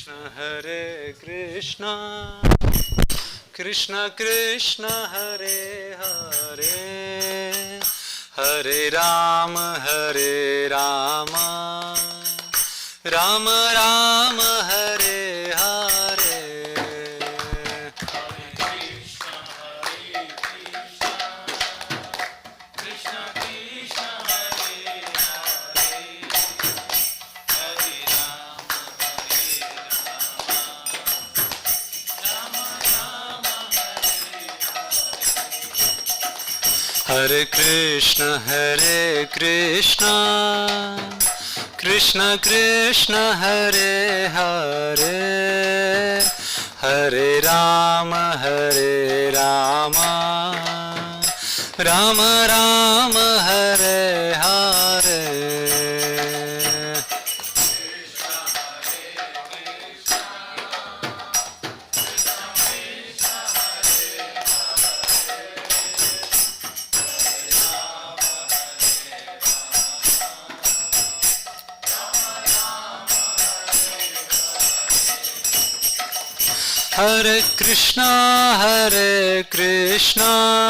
Hare Krishna, Krishna Krishna Hare Hare, Hare Rama, Hare Rama, Rama Rama, Hare Hare. Hare Krishna, Hare Krishna, Krishna Krishna Hare Hare, Hare Rama, Hare Krishna, Hare Krishna,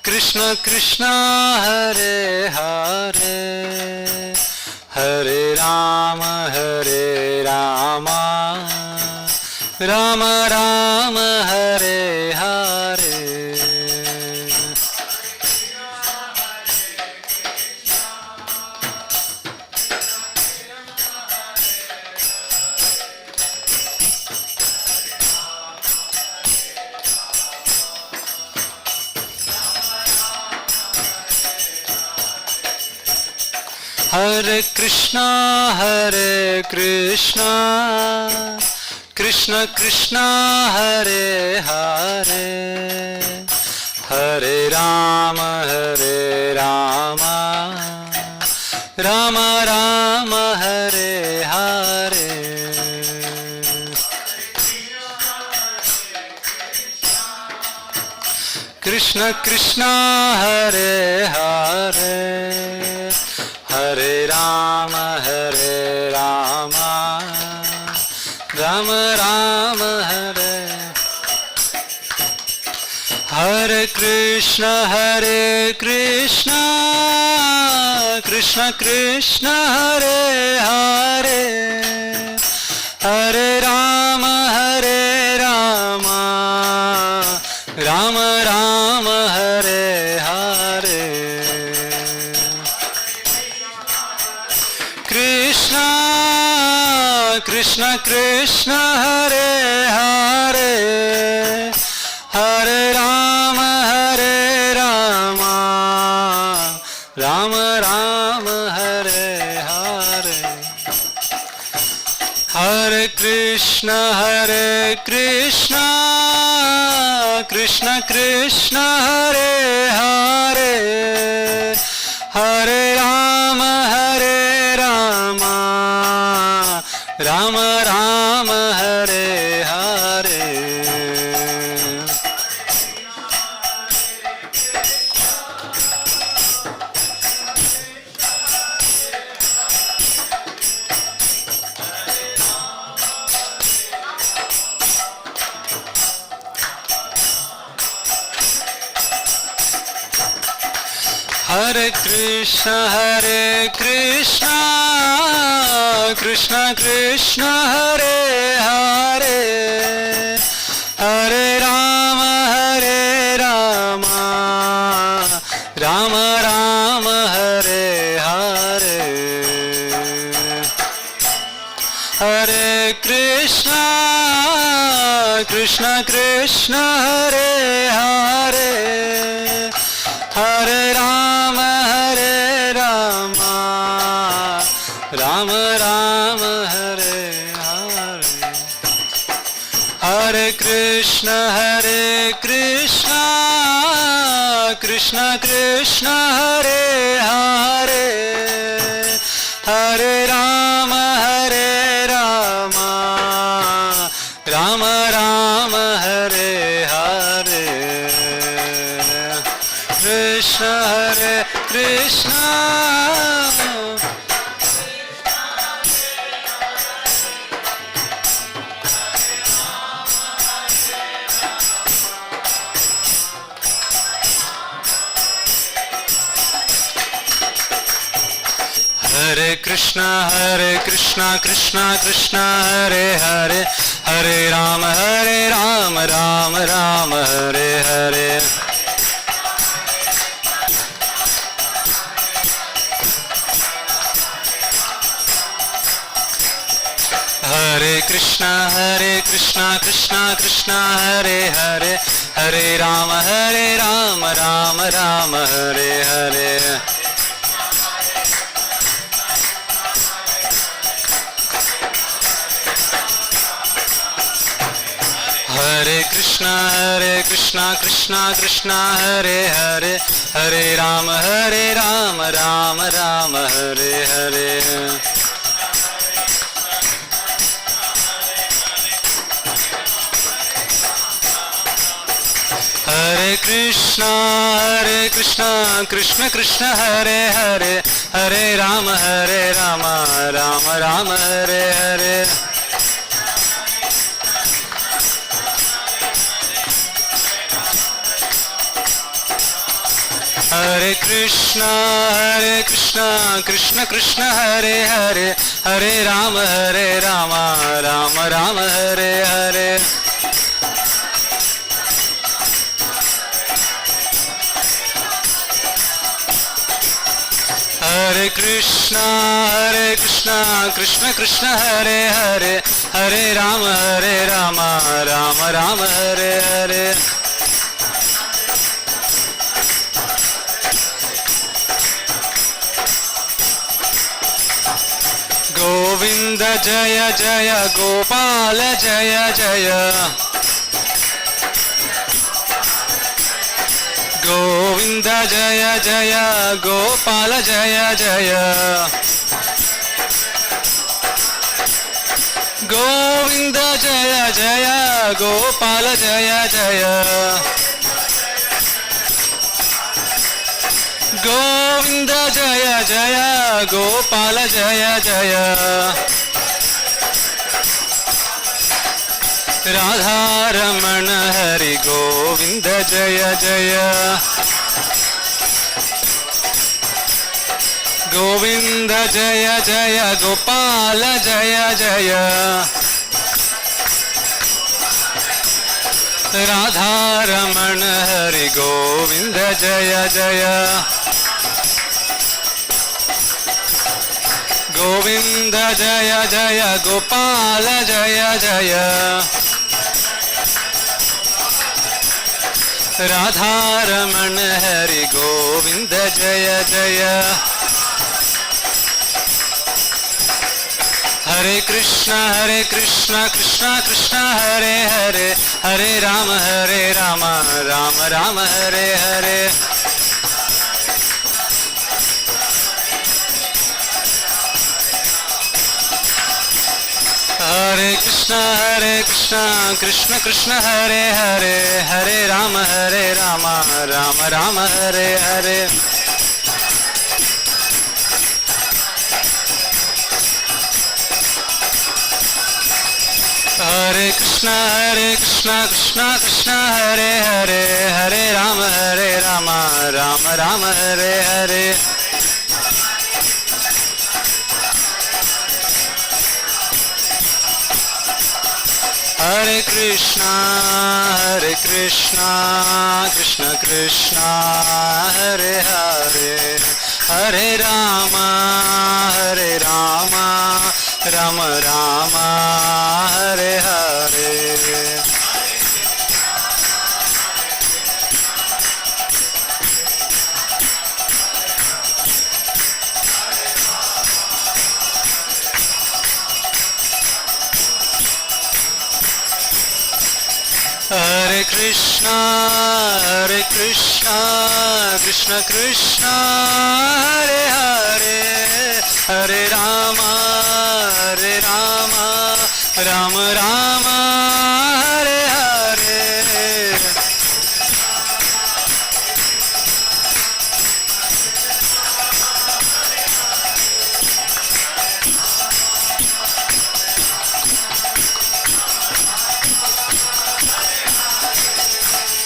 Krishna Krishna Hare Hare, Hare Rama, Hare Rama, Rama Rama, Hare Hare. Hare Krishna, Hare Krishna, Krishna Krishna Hare Hare, Hare Rama, Hare Rama, Rama Rama, Hare Hare. Hare Krishna, Hare Krishna, Krishna Krishna Hare Hare, Hare Rama, Hare Rama, Rama Rama, Hare Hare. Krishna Krishna Hare Hare, Hare Rama, Hare Rama, Rama Rama, Hare. Hare Krishna, Hare Krishna, Krishna Krishna Hare Hare, Hare Rama, Hare Rama, Rama Rama, Hare Hare. Krishna, Krishna Krishna Hare Hare, Hare Rama, Hare Rama, Rama Rama, Hare Hare. Hare Krishna, Hare Krishna, Krishna Krishna Hare Hare, Hare Rama, Hare Rama, Rama Rama, Hare Hare. Hare Krishna, Hare Krishna, Krishna Krishna Hare Hare, Hare Rama, Hare Rama, Rama Rama, Hare Hare. Hare Krishna, Krishna Krishna Hare Hare, Hare Rama, Hare Rama, Rama Rama, Hare Hare. Hare Krishna, Hare Krishna, Krishna Krishna Hare Hare, Hare Rama, Hare Rama, Rama Rama, Hare Hare. Krishna, Hare Krishna, Krishna Krishna Krishna Hare Hare Hare Rama Rama Rama Hare Hare Hare Krishna Krishna Krishna Hare Hare Hare Rama Rama Rama Hare Hare Hare Krishna Krishna Hare Hare Hare Rama Rama Rama Hare Hare Hare Krishna Krishna Krishna Hare Hare Hare Rama Rama Rama Hare Hare Hare Krishna Krishna Krishna Hare Hare Hare Rama Rama Rama Hare Hare Hare Krishna Krishna Krishna Hare Hare Hare Rama Rama Rama Hare Hare Govinda Jaya Jaya Gopala Jaya Jaya Govinda Jaya Jaya Gopala Jaya Jaya Govinda Jaya Jaya Gopala Jaya Jaya Govinda Jaya Jaya Gopala Jaya Jaya Radha Ramana Hari Govinda Jaya Jaya Govinda Jaya Jaya Gopala Jaya Jaya Radha Ramana Hari Govinda Jaya Jaya Govinda Jaya Jaya Gopala Jaya Jaya Radha Ramana Hari Govinda Jaya Jaya Hare Krishna Krishna Krishna Hare Hare Hare Rama Rama Rama Hare Hare Hare Krishna Krishna Krishna Hare Hare Hare Rama Rama Rama Hare Hare Hare Krishna Krishna Hare Hare Hare Rama Rama Rama Hare Hare Hare Krishna Krishna Krishna Hare Hare Hare Rama Rama Rama Hare Hare Hare Krishna Krishna Krishna Hare Hare Hare Rama Rama Rama Hare Hare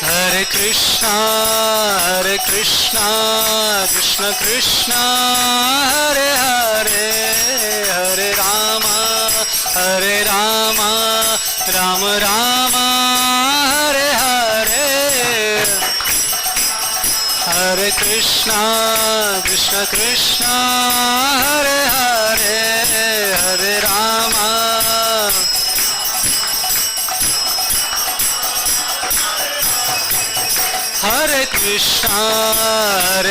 Hare Krishna Krishna Krishna Hare Hare Hare Rama Rama Rama Hare Hare Hare Krishna Krishna Hare Hare Hare Rama Hare Krishna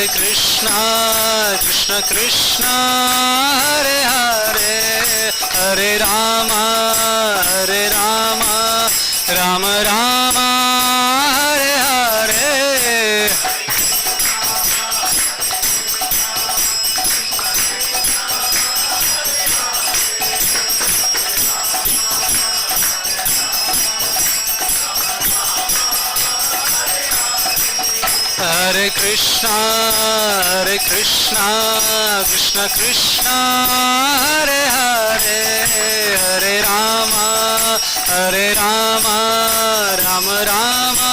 Krishna Krishna Hare Hare Hare Rama Rama Rama Hare Hare Hare Krishna Krishna Krishna Hare Hare Hare Rama Rama Rama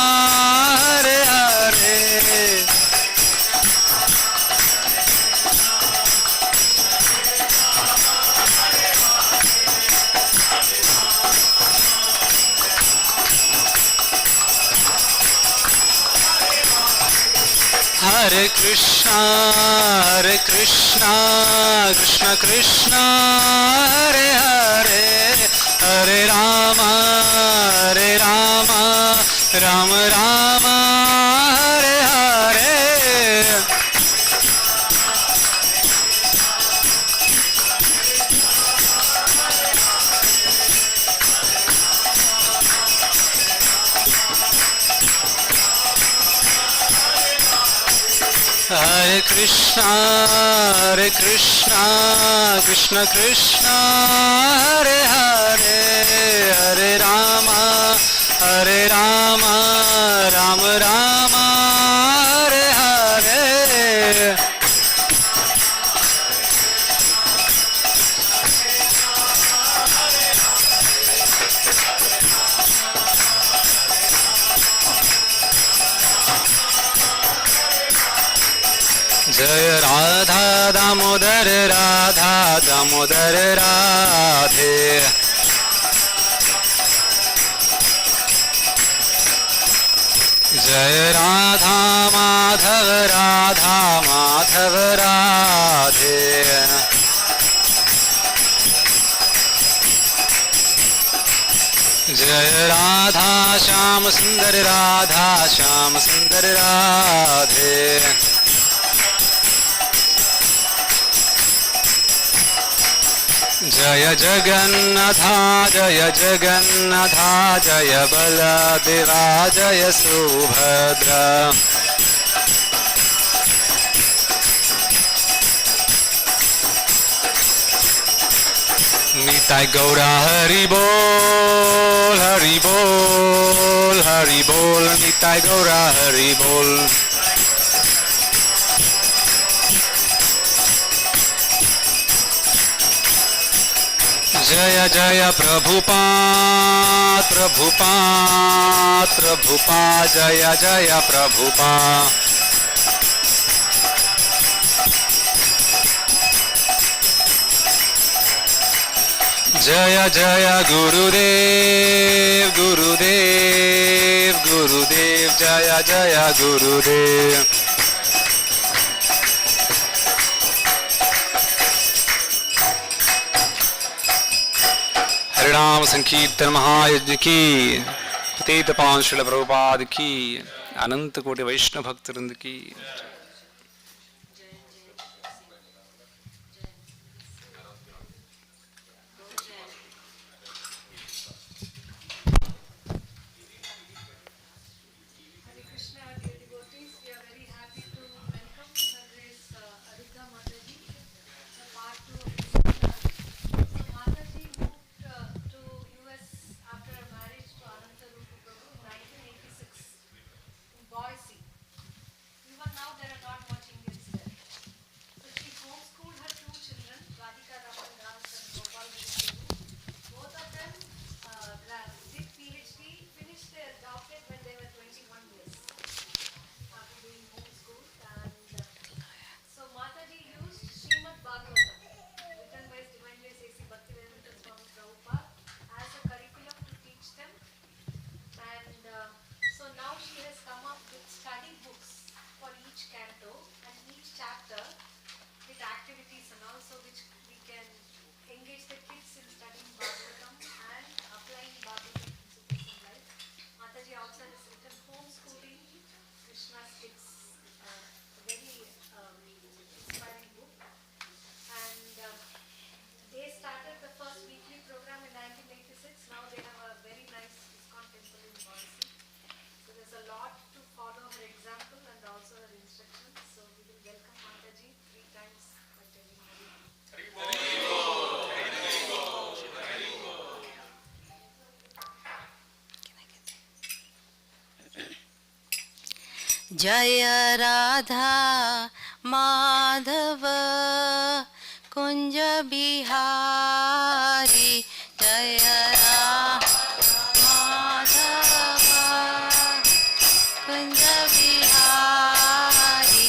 Hare Hare Hare Krishna Krishna Krishna Hare Hare Hare Rama Rama Rama Hare Hare Hare Krishna Krishna Krishna Hare Hare Hare Rama Rama Rama Hare Hare Jaya Radha Damodar Radha Damodar Radhe Jaya Radha Madhav Radha Madhav Radhe Jaya Radha Shyam Sundar Radha Shyam Sundar Radhe Jaya Jagannatha Jaya Baladeva Jaya Subhadra Nitai Gaura Hari Bol Hari Bol Hari Bol Nitai Gaura Hari Bol Jaya Jaya Prabhupada Prabhupada Prabhupada Jaya Jaya Prabhupada Jaya Jaya Gurudev Gurudev Gurudev Jaya Jaya Gurudev हरिनाम संकीर्तन महायज्ञ की पतित पावन श्रील प्रभुपाद की अनंत कोटि वैष्णव भक्त वृंद की Now there जय राधा माधव कुंज बिहारी जय माधव कुंज बिहारी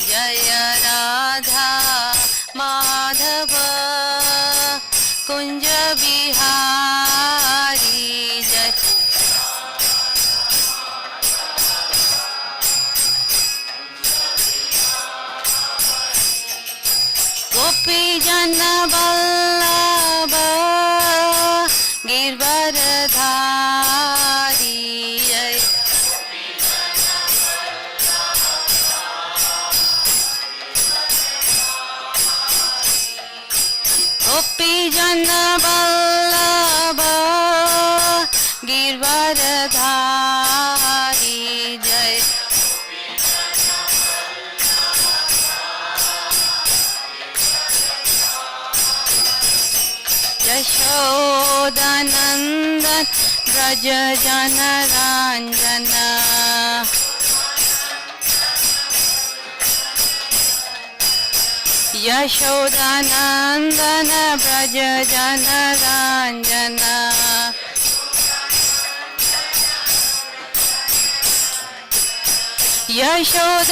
जय राधा माधव कुंज बिहारी जय गोपी जन वल्लभ गिरवरधारी जय गोपी जन वल्लभ गिरवरधारी जय यशोदानंदन ब्रज जन रंजन यशोदानंदन ब्रज जन रंजन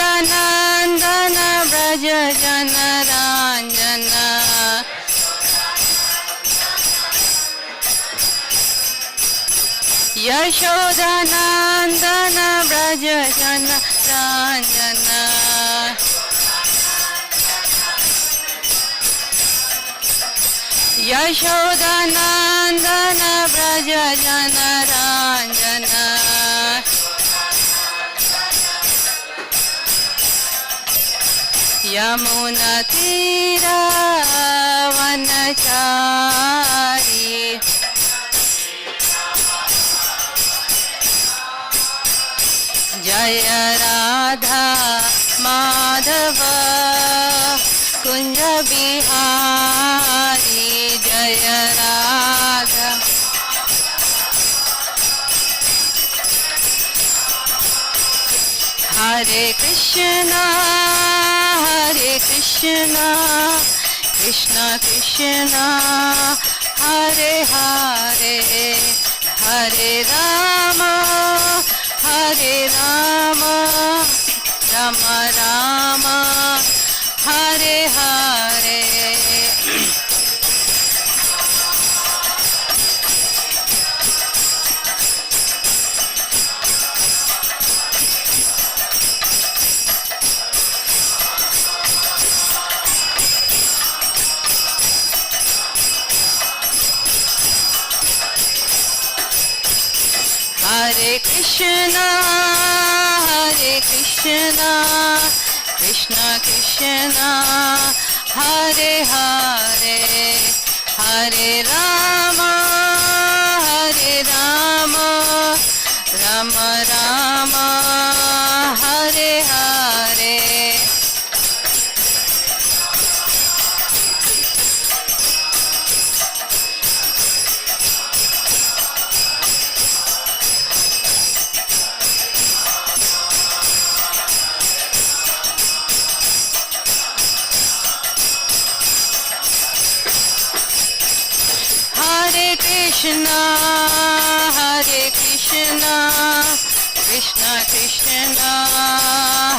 यशोदानंदन ब्रज जन रंजन यशोदानंदन ब्रज जन रंजन यशोदानंदन ब्रज जन रंजन यमुना तीर वनचारी जय राधा माधव कुंज बिहारी जय राधा हरे Krishna Krishna Krishna Hare Hare Hare Ram Ram Ram Hare Hare Hare Krishna Krishna Krishna Hare Hare Hare Ram Ram Ram Hare Hare Hare Krishna, Krishna Krishna,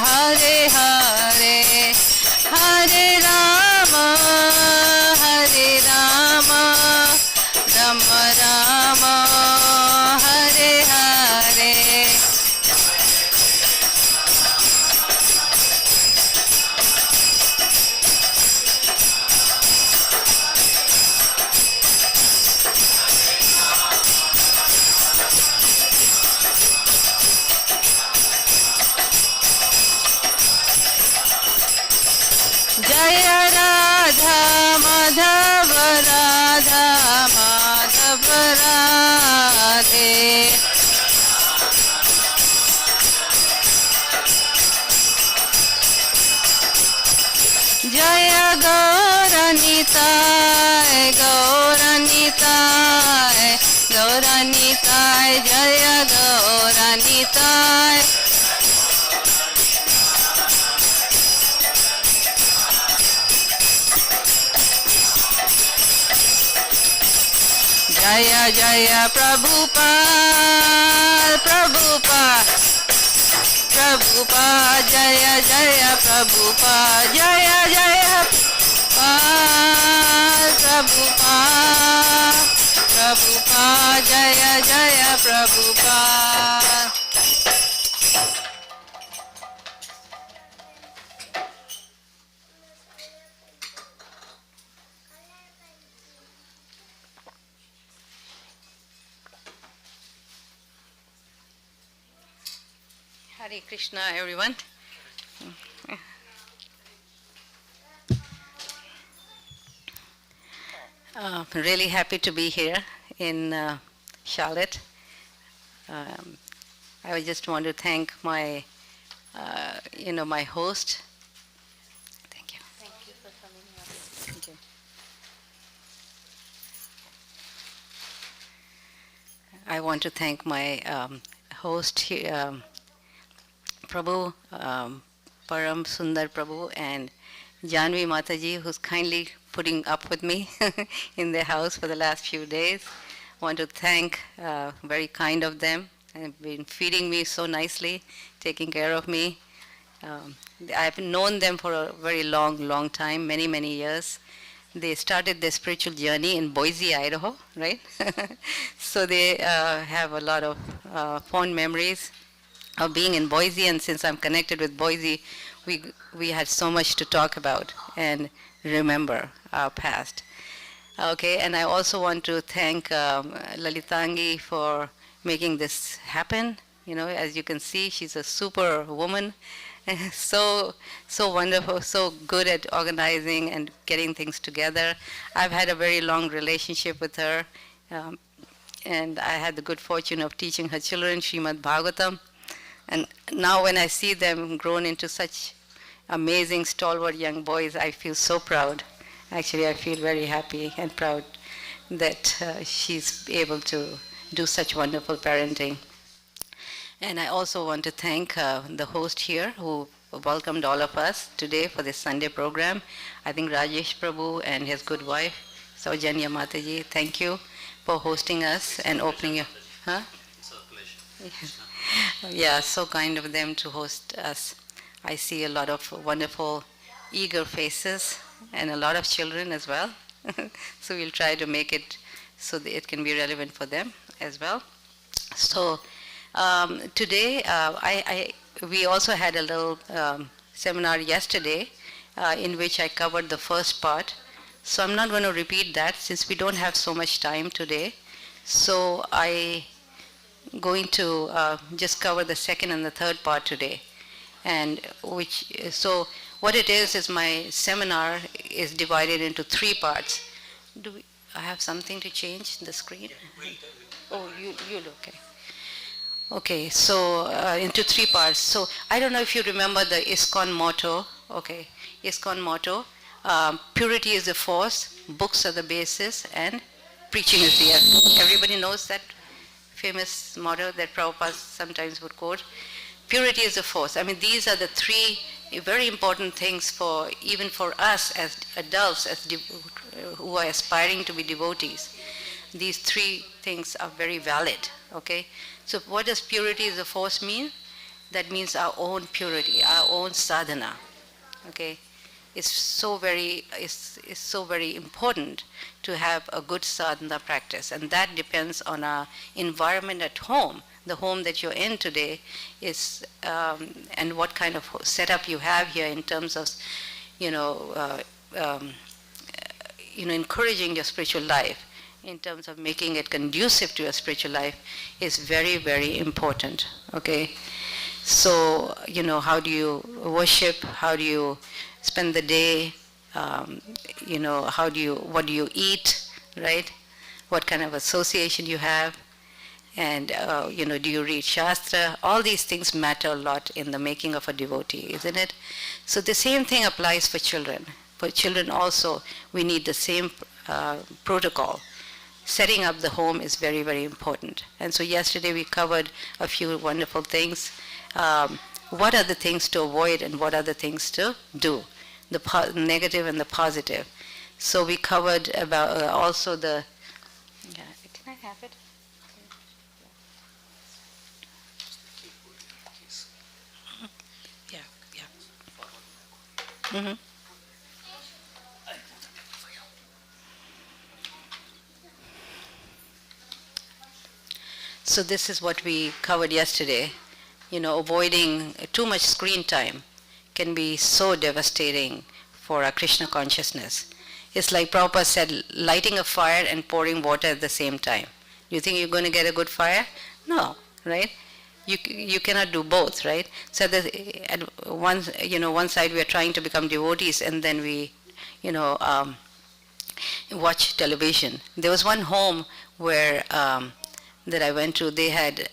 Hare Hare, Hare Rama, Rama Rama, Hare Hare. जय राधा माधव राधा माधव राधे जय गौरनिताय गौरनिताय गौरनिताय जय Gaur Nitai Jaya Jaya Prabhupada, Prabhupada, Prabhupada, Jaya Jaya Prabhupada, Jaya Jaya Prabhupada, Prabhupada, Jaya Jaya Prabhupada. Hare Krishna, everyone. Really happy to be here in Charlotte. I just want to thank my, my host. Thank you. Thank you for coming. Thank you. I want to thank my host here, Prabhu, Param Sundar Prabhu, and Janvi Mataji, who's kindly putting up with me in their house for the last few days. I want to thank, very kind of them, and been feeding me so nicely, taking care of me. I've known them for a very long time, many years. They started their spiritual journey in Boise, Idaho, right? So they have a lot of fond memories of being in Boise, and since I'm connected with Boise, we had so much to talk about and remember our past. Okay, and I also want to thank Lalitangi for making this happen. As you can see, she's a super woman, so wonderful, so good at organizing and getting things together. I've had a very long relationship with her, and I had the good fortune of teaching her children Srimad Bhagavatam. And now when I see them grown into such amazing, stalwart young boys, I feel so proud. Actually, I feel very happy and proud that she's able to do such wonderful parenting. And I also want to thank the host here who welcomed all of us today for this Sunday program. I think Rajesh Prabhu and his good wife, Saujanya Mataji, thank you for hosting us and opening your... Huh? It's a pleasure. Yeah, so kind of them to host us. I see a lot of wonderful, eager faces and a lot of children as well. So we'll try to make it so that it can be relevant for them as well. So today, we also had a little seminar yesterday in which I covered the first part. So I'm not going to repeat that since we don't have so much time today. So I'm going to just cover the second and the third part today. So what it is my seminar is divided into 3 parts. I have something to change the screen? Oh, you look, okay. Okay, so into 3 parts. So I don't know if you remember the ISKCON motto. Okay, ISKCON motto, purity is the force, books are the basis, and preaching is the end. Everybody knows that famous motto that Prabhupada sometimes would quote. Purity is the force. I mean, these are the 3 very important things even for us as adults, who are aspiring to be devotees. These 3 things are very valid, okay? So what does purity is the force mean? That means our own purity, our own sadhana, okay? It's so very important to have a good sadhana practice, and that depends on our environment at home. The home that you're in today is, and what kind of setup you have here in terms of, encouraging your spiritual life, in terms of making it conducive to your spiritual life, is very important. Okay, so how do you worship? How do you spend the day? What do you eat? Right? What kind of association you have? And do you read Shastra? All these things matter a lot in the making of a devotee, isn't it? So the same thing applies for children. For children also, we need the same protocol. Setting up the home is very important. And so yesterday we covered a few wonderful things. What are the things to avoid and what are the things to do? The negative and the positive. So we covered about also the... Can Mhm. So this is what we covered yesterday. Avoiding too much screen time can be so devastating for our Krishna consciousness. It's like Prabhupada said, lighting a fire and pouring water at the same time. You think you're going to get a good fire? No, right? You cannot do both, right? So at one side we are trying to become devotees, and then we, watch television. There was one home where that I went to. They had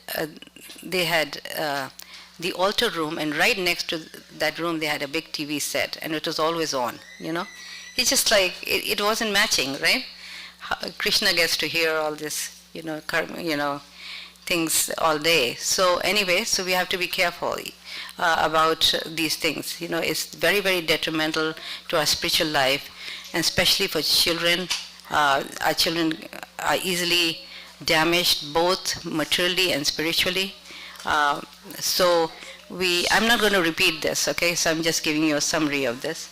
the altar room, and right next to that room they had a big TV set, and it was always on. It's just like it wasn't matching, right? Krishna gets to hear all this, things all day. So anyway, so we have to be careful about these things. It's very, very detrimental to our spiritual life, and especially for children. Our children are easily damaged both materially and spiritually. So I'm not going to repeat this, okay? So I'm just giving you a summary of this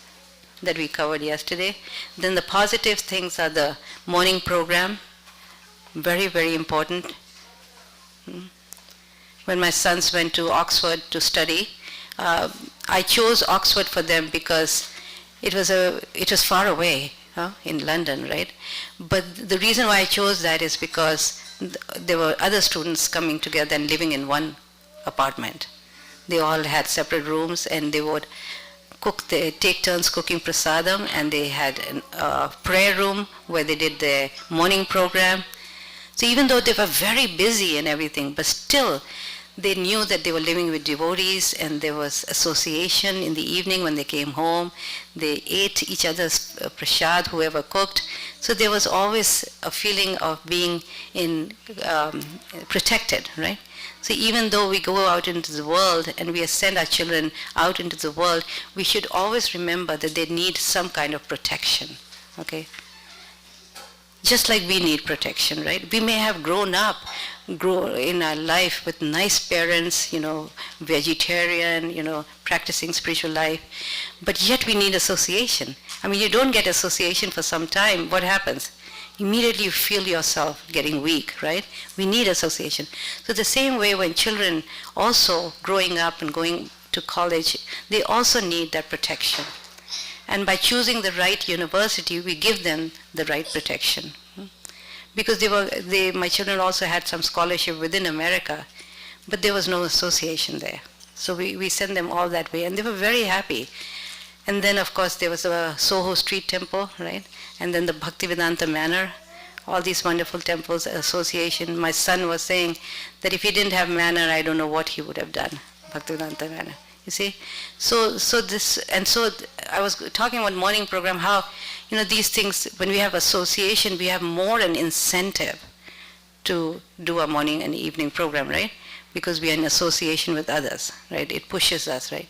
that we covered yesterday. Then the positive things are the morning program, very, very important. When my sons went to Oxford to study, I chose Oxford for them because it was far away in London, right? But the reason why I chose that is because there were other students coming together and living in one apartment. They all had separate rooms, and they would take turns cooking prasadam, and they had a prayer room where they did their morning program. So even though they were very busy and everything, but still they knew that they were living with devotees, and there was association in the evening when they came home. They ate each other's prasad, whoever cooked. So there was always a feeling of being protected, right? So even though we go out into the world and we send our children out into the world, we should always remember that they need some kind of protection, okay? Just like we need protection, right? We may have grown in our life with nice parents, vegetarian, practicing spiritual life, but yet we need association. I mean, you don't get association for some time, what happens? Immediately you feel yourself getting weak, right? We need association. So the same way when children also growing up and going to college, they also need that protection. And by choosing the right university, we give them the right protection. Because my children also had some scholarship within America, but there was no association there. So we sent them all that way, and they were very happy. And then, of course, there was a Soho Street Temple, right? And then the Bhaktivedanta Manor, all these wonderful temples, association. My son was saying that if he didn't have Manor, I don't know what he would have done, Bhaktivedanta Manor. You see? So I was talking about morning program, how, these things, when we have association, we have more an incentive to do a morning and evening program, right? Because we are in association with others, right? It pushes us, right?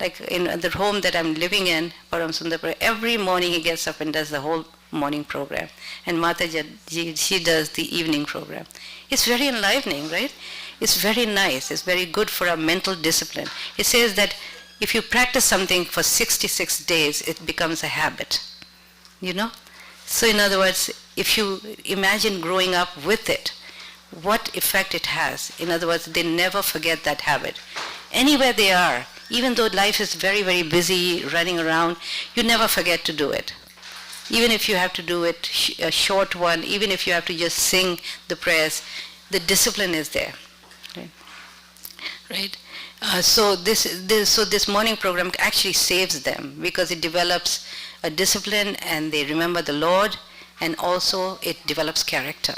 Like in the home that I'm living in, Param Sundar, every morning he gets up and does the whole morning program. And Mataji, she does the evening program. It's very enlivening, right? It's very nice. It's very good for our mental discipline. It says that if you practice something for 66 days, it becomes a habit, So in other words, if you imagine growing up with it, what effect it has. In other words, they never forget that habit. Anywhere they are, even though life is very, very busy, running around, you never forget to do it. Even if you have to do it a short one, even if you have to just sing the prayers, the discipline is there. Right? So this morning program actually saves them because it develops a discipline, and they remember the Lord, and also it develops character.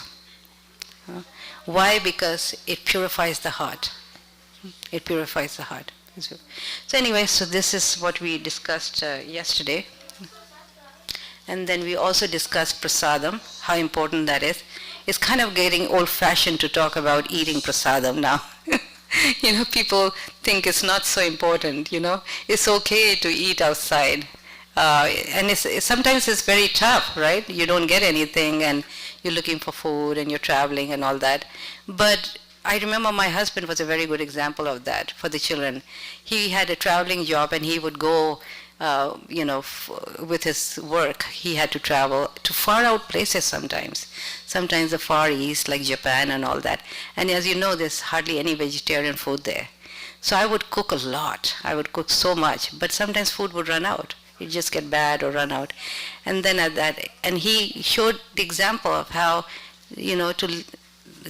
Why? Because it purifies the heart. It purifies the heart. So anyway, so this is what we discussed yesterday. And then we also discussed prasadam, how important that is. It's kind of getting old-fashioned to talk about eating prasadam now. People think it's not so important, It's okay to eat outside. And sometimes it's very tough, right? You don't get anything, and you're looking for food, and you're traveling and all that. But I remember my husband was a very good example of that for the children. He had a traveling job, and he would go with his work, he had to travel to far out places sometimes the Far East, like Japan and all that. And as you know, there's hardly any vegetarian food there. So I would cook a lot. I would cook so much, but sometimes food would run out. It just get bad or run out. And then and he showed the example of how, to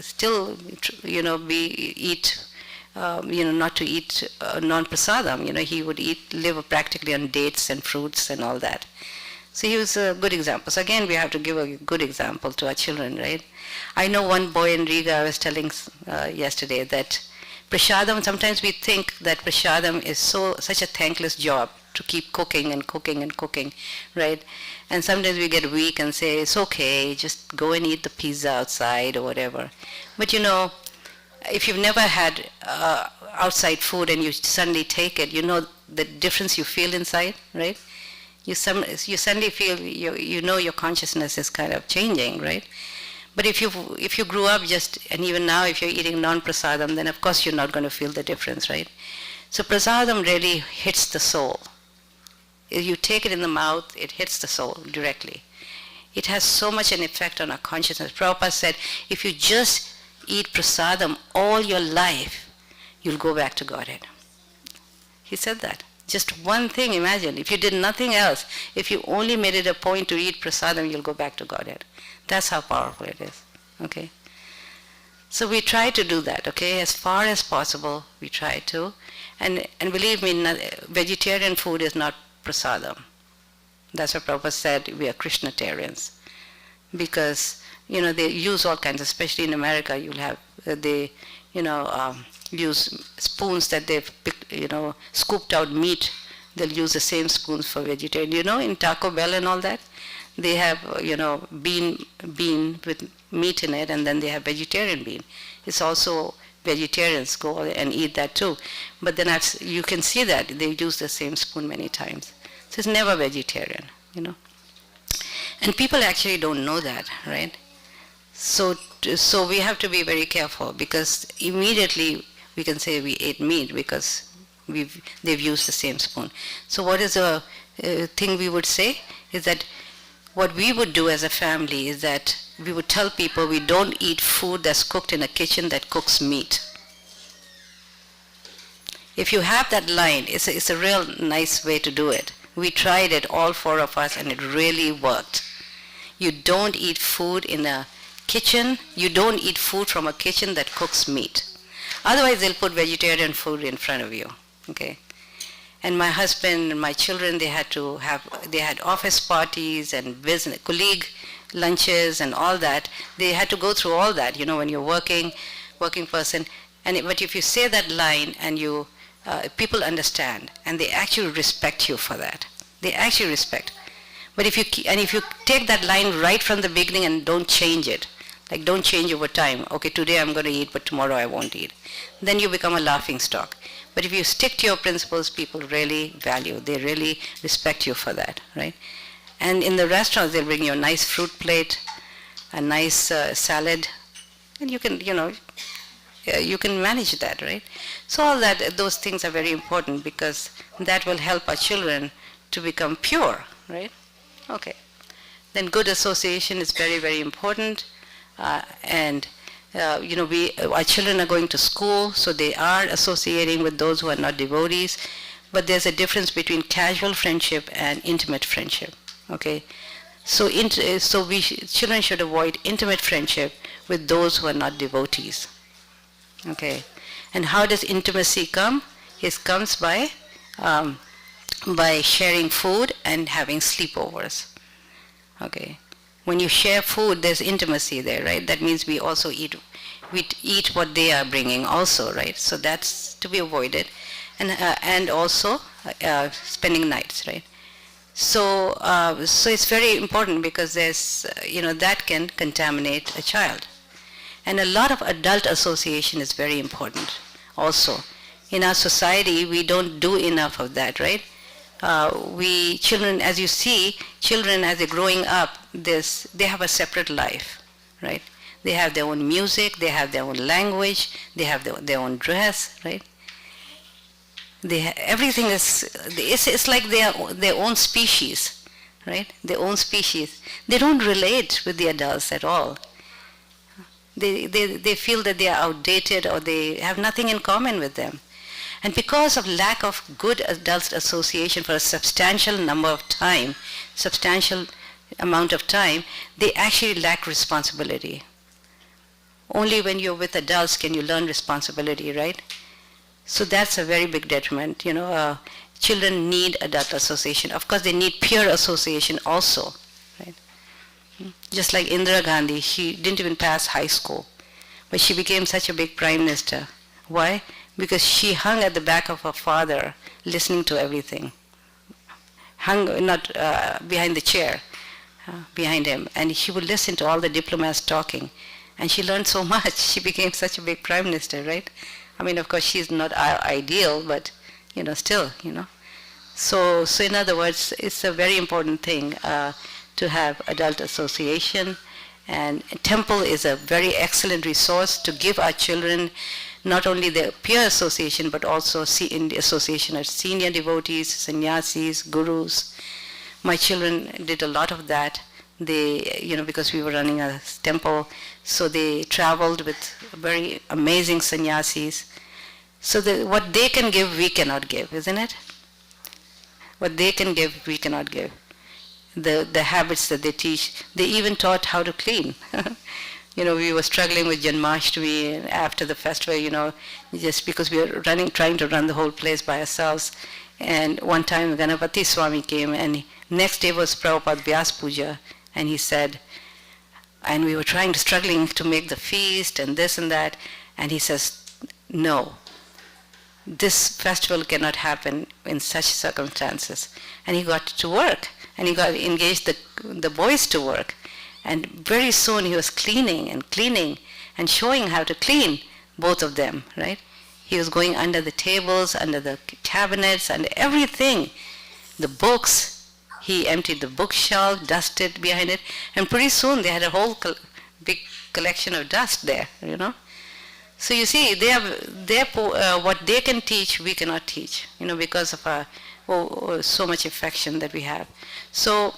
still, eat, not to eat non-prasadam. He would live practically on dates and fruits and all that. So he was a good example. So again, we have to give a good example to our children, right? I know one boy in Riga, I was telling yesterday, that prasadam, sometimes we think that prasadam is such a thankless job to keep cooking and cooking and cooking, right? And sometimes we get weak and say, it's okay, just go and eat the pizza outside or whatever. But if you've never had outside food and you suddenly take it, you know the difference you feel inside, right? You suddenly feel, your consciousness is kind of changing, right? But if you grew up and even now if you're eating non-prasadam, then of course you're not going to feel the difference, right? So prasadam really hits the soul. If you take it in the mouth, it hits the soul directly. It has so much an effect on our consciousness. Prabhupada said, if you just eat prasadam all your life, you'll go back to Godhead. He said that. Just one thing, imagine, if you did nothing else, if you only made it a point to eat prasadam, you'll go back to Godhead. That's how powerful it is, okay? So we try to do that, okay? As far as possible, we try to. And believe me, vegetarian food is not prasadam. That's what Prabhupada said, we are Krishnatarians. Because, they use all kinds, especially in America, you'll have, they, use spoons that they've picked, scooped out meat. They'll use the same spoons for vegetarian. In Taco Bell and all that, they have, bean with meat in it, and then they have vegetarian bean. It's also vegetarians go and eat that too. But then you can see that they use the same spoon many times. So it's never vegetarian, And people actually don't know that, right? So we have to be very careful, because immediately we can say we ate meat because they've used the same spoon. So what is a thing we would say is that what we would do as a family is that we would tell people we don't eat food that's cooked in a kitchen that cooks meat. If you have that line, it's a real nice way to do it. We tried it, all four of us, and it really worked. You don't eat food in a kitchen, you don't eat food from a kitchen that cooks meat. Otherwise, they'll put vegetarian food in front of you, okay? And my husband and my children, they had office parties and business, colleague lunches and all that. They had to go through all that, when you're working person. But if you say that line and people understand, and they actually respect you for that. They actually respect. But if you take that line right from the beginning and don't change it, like don't change over time, okay, today I'm going to eat, but tomorrow I won't eat, then you become a laughing stock. But if you stick to your principles, people really value, they really respect you for that, right? And in the restaurants, they'll bring you a nice fruit plate, a nice salad, and you can manage that, right? So all those things are very important, because that will help our children to become pure, right? Okay. Then good association is very, very important. Our children are going to school, so they are associating with those who are not devotees. But there's a difference between casual friendship and intimate friendship. Okay, so children should avoid intimate friendship with those who are not devotees. Okay, and how does intimacy come? It comes by sharing food and having sleepovers. Okay. When you share food, there's intimacy there, right? That means we also eat what they are bringing also, right? So that's to be avoided. And also spending nights, right? So it's very important, because there's, that can contaminate a child. And a lot of adult association is very important also. In our society, we don't do enough of that, right? Children, as you see, children as they're growing up, they have a separate life, right? They have their own music, they have their own language, they have their own dress, right? Everything is, it's like their own species, right? Their own species. They don't relate with the adults at all. They feel that they are outdated or they have nothing in common with them. And because of lack of good adult association for a substantial amount of time, they actually lack responsibility. Only when you're with adults can you learn responsibility, right? So that's a very big detriment. Children need adult association. Of course, they need peer association also, right? Just like Indira Gandhi, she didn't even pass high school, but she became such a big prime minister. Why? Because she hung at the back of her father, listening to everything. Hung not behind the chair, behind him, and she would listen to all the diplomats talking, and she learned so much. She became such a big prime minister, right? I mean, of course, she's not ideal, but still. So in other words, it's a very important thing to have adult association, and temple is a very excellent resource to give our children not only the peer association, but also in the association of senior devotees, sannyasis, gurus. My children did a lot of that. They, because we were running a temple, so they traveled with very amazing sannyasis. So what they can give, we cannot give, isn't it? What they can give, we cannot give. The habits that they teach, they even taught how to clean. We were struggling with Janmashtami after the festival, just because we were trying to run the whole place by ourselves. And one time Ganapati Swami came, and next day was Prabhupada Vyas Puja, and he said, and we were struggling to make the feast and this and that, and he says, no, this festival cannot happen in such circumstances. And he got to work, and he got engaged the boys to work. And very soon he was cleaning and showing how to clean, both of them, right? He was going under the tables, under the cabinets, under everything. The books, he emptied the bookshelf, dusted behind it, and pretty soon they had a whole big collection of dust there, So you see, what they can teach, we cannot teach, because of so much affection that we have. So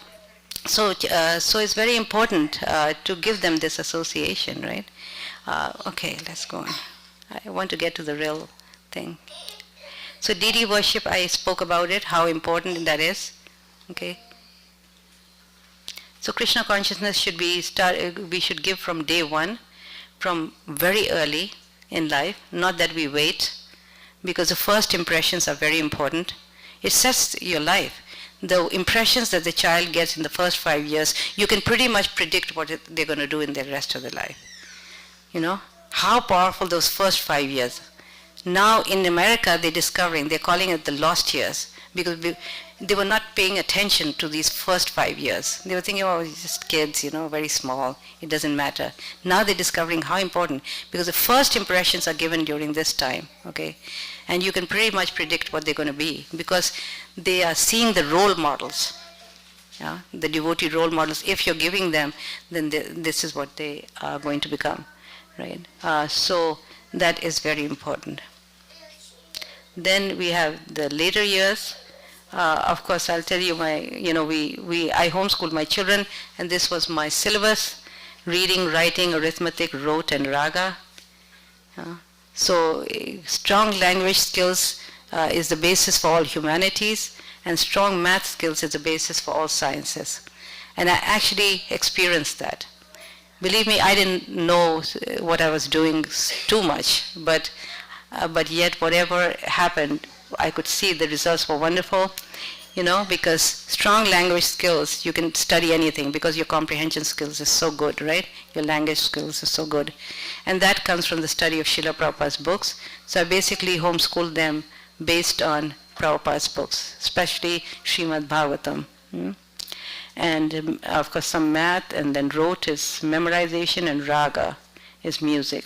it's very important to give them this association, right? Okay, let's go on. I want to get to the real thing. So deity worship, I spoke about it, how important that is. Okay. So Krishna consciousness we should give from day one, from very early in life, not that we wait, because the first impressions are very important. It sets your life. The impressions that the child gets in the first 5 years, you can pretty much predict what they're going to do in the rest of their life. How powerful those first 5 years. Now in America, they're calling it the lost years, because they were not paying attention to these first 5 years. They were thinking, it's just kids, very small, it doesn't matter. Now they're discovering how important, because the first impressions are given during this time, okay? And you can pretty much predict what they're going to be, because they are seeing the role models, the devotee role models. If you're giving them, then this is what they are going to become, right? So that is very important. Then we have the later years. Of course, I'll tell you I homeschooled my children, and this was my syllabus: reading, writing, arithmetic, rote, and raga. So strong language skills is the basis for all humanities, and strong math skills is the basis for all sciences. And I actually experienced that. Believe me, I didn't know what I was doing too much, but yet whatever happened, I could see the results were wonderful, because strong language skills, you can study anything because your comprehension skills is so good, right? Your language skills are so good. And that comes from the study of Srila Prabhupada's books. So I basically homeschooled them based on Prabhupada's books, especially Srimad Bhagavatam. And of course some math, and then rote is memorization, and raga is music.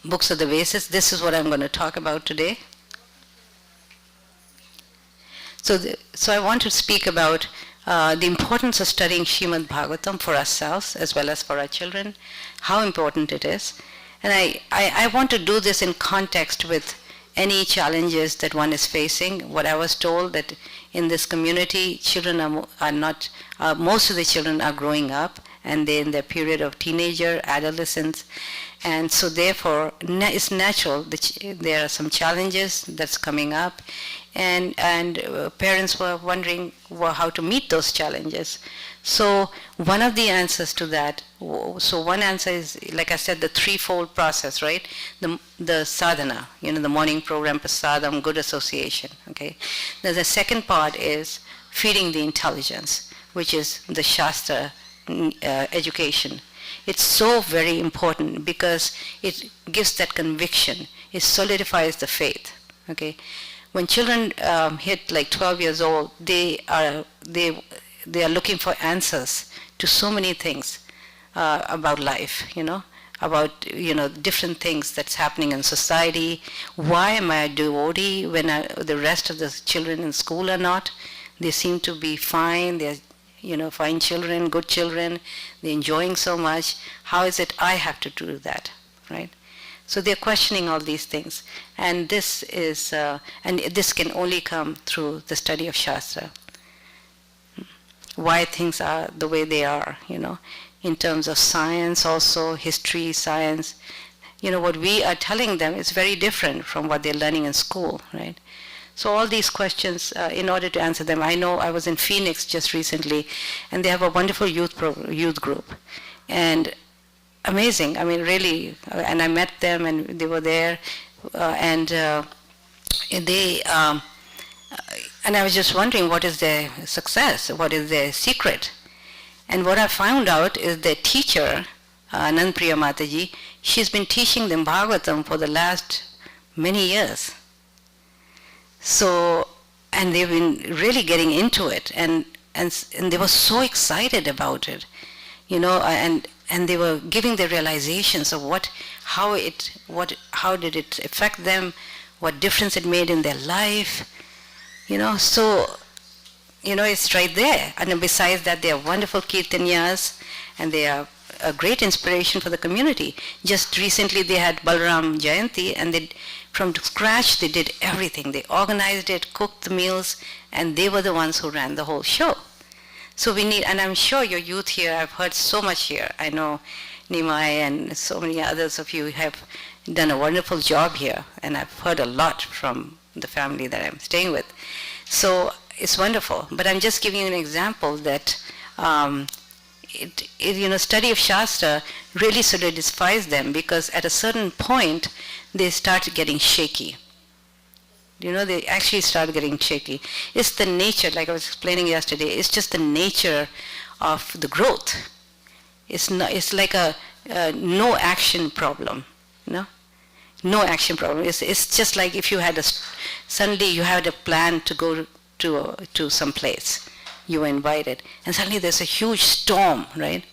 Books are the basis. This is what I'm going to talk about today. So I want to speak about the importance of studying Srimad Bhagavatam for ourselves as well as for our children, how important it is. And I want to do this in context with any challenges that one is facing. What I was told that in this community, children are not, most of the children are growing up, and they're in their period of teenager, adolescence, and so therefore it's natural that there are some challenges that's coming up, and parents were wondering how to meet those challenges. So one of the answers to that, so one answer is, like I said, the threefold process, right? The sadhana, the morning program, prasadam, good association, okay? Then the second part is feeding the intelligence, which is the Shastra education. It's so very important because it gives that conviction. It solidifies the faith, okay? When children hit like 12 years old, they are looking for answers to so many things about life, about different things that's happening in society. Why am I a devotee when the rest of the children in school are not? They seem to be fine. They're fine children, good children. They're enjoying so much. How is it I have to do that, right? So they're questioning all these things, and this is and this can only come through the study of Shastra. Why things are the way they are, in terms of science, also history, science. What we are telling them is very different from what they're learning in school, right? So all these questions, in order to answer them, I know I was in Phoenix just recently, and they have a wonderful youth group, and amazing. I mean, really, and I met them, and they were there, and they. And I was just wondering, what is their success? What is their secret? And what I found out is their teacher, Anandpriya Mataji, she's been teaching them Bhagavatam for the last many years. So, and they've been really getting into it, and they were so excited about it, and they were giving their realizations of how did it affect them, what difference it made in their life. So, it's right there. And then besides that, they are wonderful kirtanyas, and they are a great inspiration for the community. Just recently, they had Balaram Jayanti, and from scratch, they did everything. They organized it, cooked the meals, and they were the ones who ran the whole show. So we need, and I'm sure your youth here, I've heard so much here. I know Nimai and so many others of you have done a wonderful job here, and I've heard a lot from the family that I'm staying with. So it's wonderful. But I'm just giving you an example that study of Shastra really solidifies them, because at a certain point they start getting shaky. They actually start getting shaky. It's the nature, like I was explaining yesterday, it's just the nature of the growth. It's like a no action problem, No action problem. It's just like if you had suddenly you had a plan to go to some place. You were invited, and suddenly there's a huge storm, right?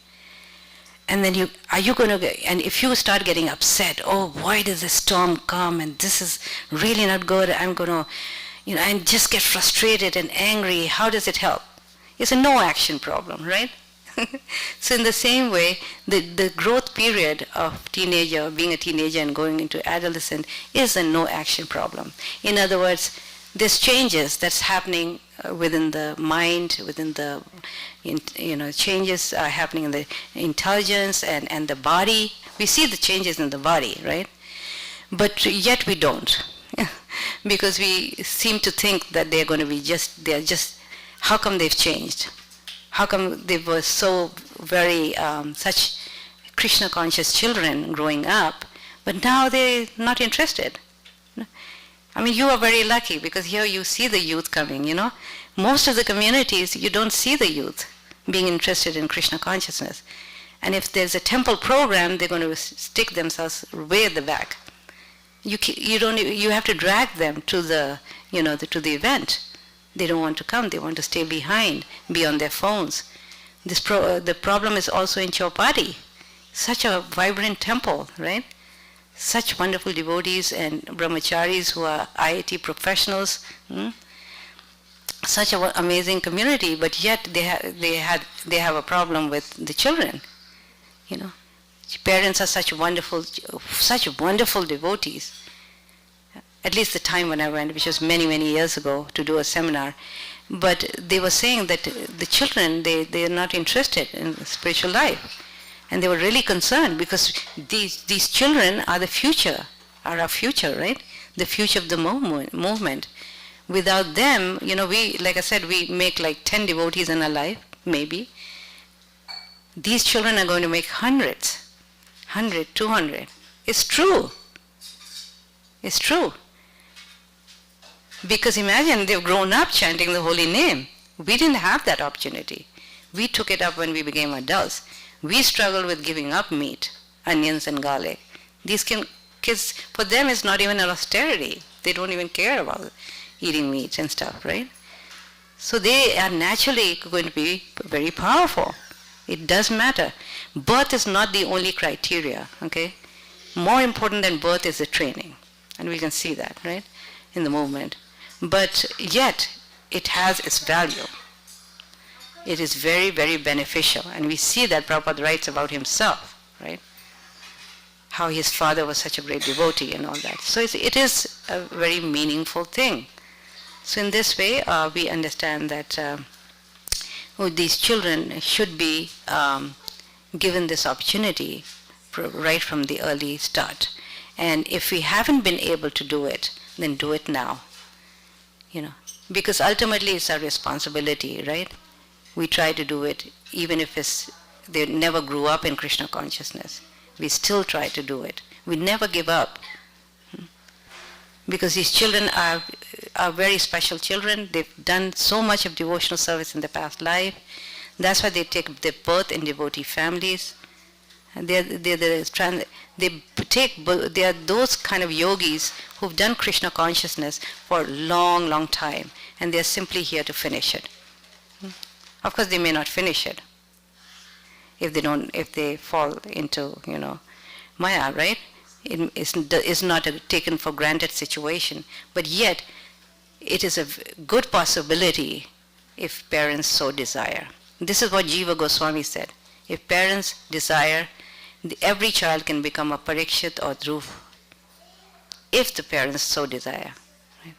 And then and if you start getting upset, oh, why does the storm come, and this is really not good, I'm going to, and just get frustrated and angry, how does it help? It's a no action problem, right? So in the same way, the growth period of teenager, being a teenager and going into adolescent, is a no action problem. In other words, there's changes that's happening within the mind, within the, changes are happening in the intelligence and the body. We see the changes in the body, right? But yet we don't, because we seem to think that they're going to be they're just, how come they've changed? How come they were so very, such Krishna conscious children growing up, but now they're not interested? I mean, you are very lucky, because here you see the youth coming, Most of the communities, you don't see the youth being interested in Krishna consciousness. And if there's a temple program, they're going to stick themselves way at the back. You have to drag them to the, to the event. They don't want to come. They want to stay behind, be on their phones. The problem is also in Chowpatty. Such a vibrant temple, right? Such wonderful devotees and brahmacharis who are IIT professionals. Such an amazing community, but yet they have a problem with the children. Parents are such wonderful devotees, at least the time when I went, which was many, many years ago, to do a seminar. But they were saying that the children, they are not interested in spiritual life. And they were really concerned because these children are the future, are our future, right? The future of the movement. Without them, we, like I said, we make like 10 devotees in our life, maybe. These children are going to make hundreds, 100, 200. It's true. It's true. Because imagine they've grown up chanting the holy name. We didn't have that opportunity. We took it up when we became adults. We struggled with giving up meat, onions and garlic. These kids, for them it's not even an austerity. They don't even care about eating meat and stuff, right? So they are naturally going to be very powerful. It does matter. Birth is not the only criteria, okay? More important than birth is the training. And we can see that, right, in the movement. But yet, it has its value. It is very, very beneficial. And we see that Prabhupada writes about himself, right? How his father was such a great devotee and all that. So it is a very meaningful thing. So in this way, we understand that these children should be given this opportunity right from the early start. And if we haven't been able to do it, then do it now. Because ultimately it's our responsibility, right? We try to do it even if they never grew up in Krishna consciousness. We still try to do it. We never give up. Because these children are very special children. They've done so much of devotional service in their past life. That's why they take their birth in devotee families. And they are those kind of yogis who've done Krishna consciousness for a long, long time, and they're simply here to finish it. Of course, they may not finish it if they fall into Maya, right? It's not a taken for granted situation, but yet it is a good possibility if parents so desire. This is what Jiva Goswami said. If parents desire, every child can become a Parikshit or Dhruv, if the parents so desire. Right?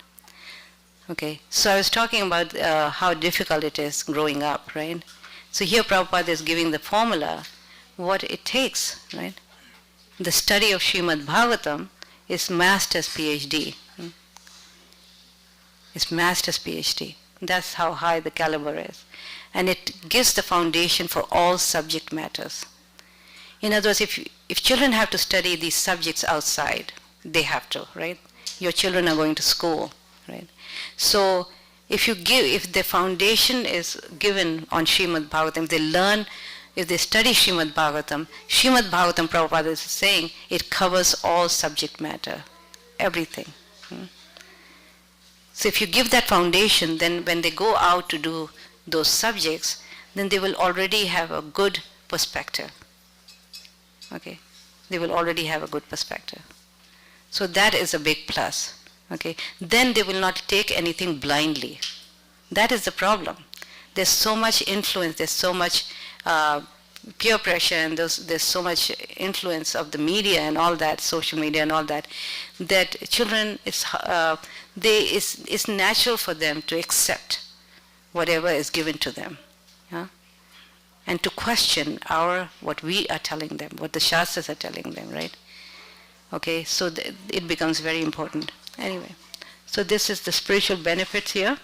Okay, so I was talking about how difficult it is growing up, right? So here Prabhupada is giving the formula, what it takes, right? The study of Srimad Bhagavatam is master's PhD. It's master's PhD. That's how high the caliber is. And it gives the foundation for all subject matters. In other words, if children have to study these subjects outside, they have to, right? Your children are going to school, right? So if the foundation is given on Srimad Bhagavatam, if they study Srimad Bhagavatam, Prabhupada is saying, it covers all subject matter, everything. So if you give that foundation, then when they go out to do those subjects, then they will already have a good perspective. Okay, they will already have a good perspective. So that is a big plus. Okay, then they will not take anything blindly. That is the problem. There's so much influence, there's so much peer pressure, and there's so much influence of the media and all that, social media and all that, that children, it's natural for them to accept whatever is given to them. Yeah? And to question what we are telling them, what the Shastras are telling them, right? Okay, so it becomes very important. Anyway, so this is the spiritual benefits here.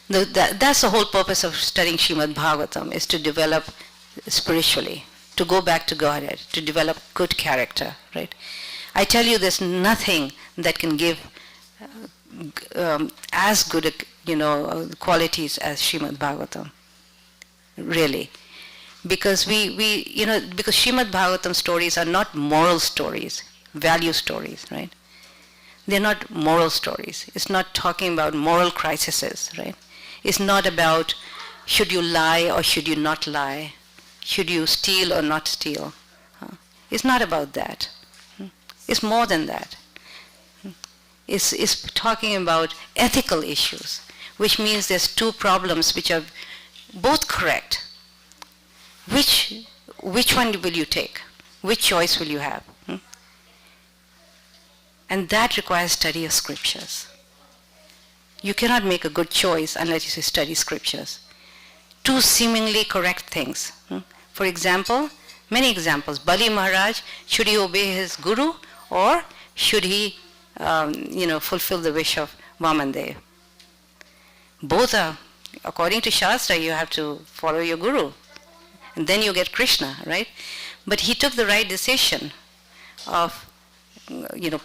That's the whole purpose of studying Srimad Bhagavatam, is to develop spiritually, to go back to Godhead, to develop good character, right? I tell you, there's nothing that can give as good qualities as Srimad Bhagavatam. Really, because because Srimad Bhagavatam stories are not moral stories, value stories, right? They're not moral stories. It's not talking about moral crises, right? It's not about should you lie or should you not lie, should you steal or not steal. It's not about that. It's more than that. It's talking about ethical issues, which means there's two problems which are both correct. Which one will you take? Which choice will you have? And that requires study of scriptures. You cannot make a good choice unless you study scriptures. Two seemingly correct things. For example, many examples. Bali Maharaj, should he obey his guru or should he fulfill the wish of Vamandev? Both are, according to Shastra, you have to follow your guru. And then you get Krishna, right? But he took the right decision of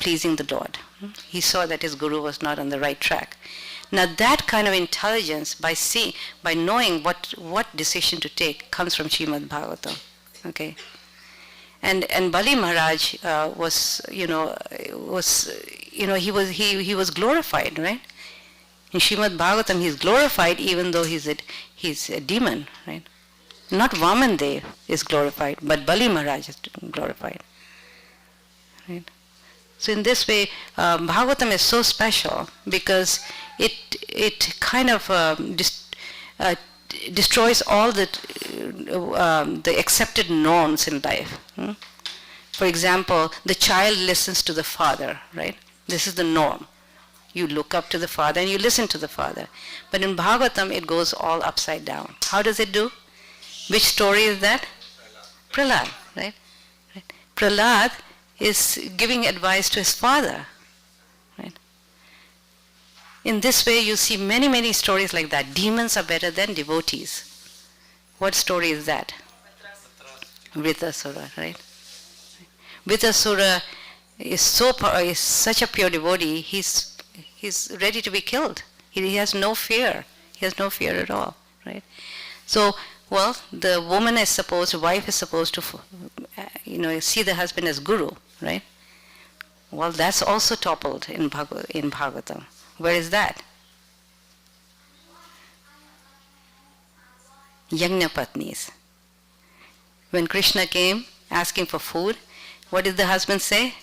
pleasing the Lord. He saw that his guru was not on the right track. Now that kind of intelligence, by knowing what decision to take, comes from Srimad Bhagavatam. Okay, and Bali Maharaj he was glorified, right? In Srimad Bhagavatam, he's glorified even though he's a demon, right? Not Vamandev is glorified, but Bali Maharaj is glorified, right? So in this way, Bhagavatam is so special because it kind of destroys all the accepted norms in life. For example, the child listens to the father, right? This is the norm. You look up to the father and you listen to the father. But in Bhagavatam, it goes all upside down. How does it do? Which story is that? Prahlad, right? Prahlad is giving advice to his father, right? In this way, you see many, many stories like that. Demons are better than devotees. What story is that? Vritasura, right? Vritasura is such a pure devotee. He's ready to be killed. He has no fear. He has no fear at all, right? So, the wife is supposed to, see the husband as guru, right? Well, that's also toppled in Bhagavatam. Where is that? Yajna Patnis. When Krishna came asking for food, what did the husband say?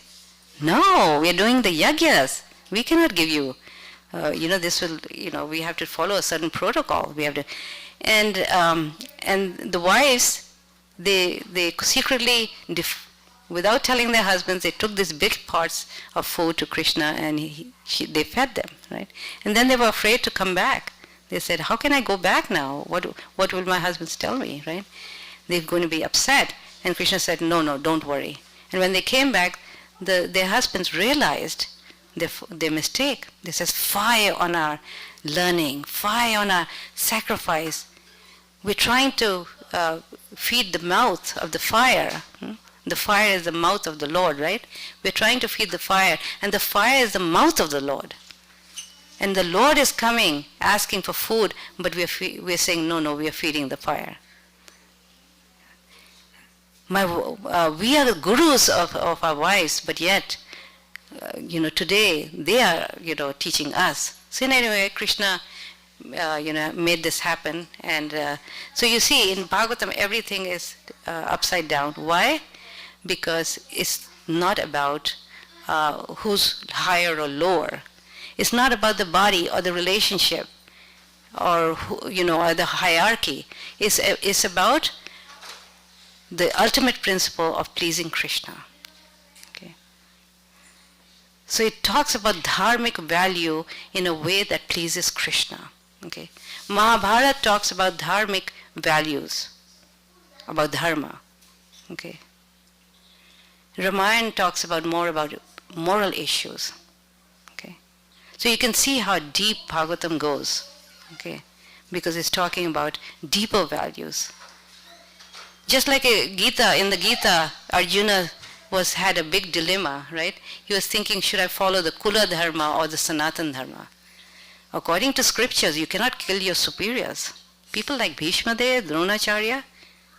No, we are doing the yagyas. We cannot give you. This will, we have to follow a certain protocol. We have to, and the wives, they secretly, without telling their husbands, they took these big pots of food to Krishna and they fed them, right? And then they were afraid to come back. They said, how can I go back now? What will my husbands tell me, right? They're going to be upset. And Krishna said, no, don't worry. And when they came back, their husbands realized their mistake. They said, fire on our learning, fire on our sacrifice. We're trying to feed the mouth of the fire. The fire is the mouth of the Lord, right? We're trying to feed the fire, and the fire is the mouth of the Lord. And the Lord is coming, asking for food, but we're saying, no, we are feeding the fire. We are the gurus of our wives, but yet, today they are, teaching us. So in any way, Krishna, made this happen. And so you see, in Bhagavatam, everything is upside down. Why? Because it's not about who's higher or lower. It's not about the body or the relationship or, or the hierarchy. It's about the ultimate principle of pleasing Krishna. Okay. So it talks about dharmic value in a way that pleases Krishna. Okay. Mahabharata talks about dharmic values, about dharma. Okay. Ramayana talks more about moral issues. Okay. So you can see how deep Bhagavatam goes. Okay. Because it's talking about deeper values. Just like in the Gita, Arjuna had a big dilemma, right? He was thinking, should I follow the Kula Dharma or the Sanatan Dharma? According to scriptures, you cannot kill your superiors. People like Bhishma Dev, Dronacharya,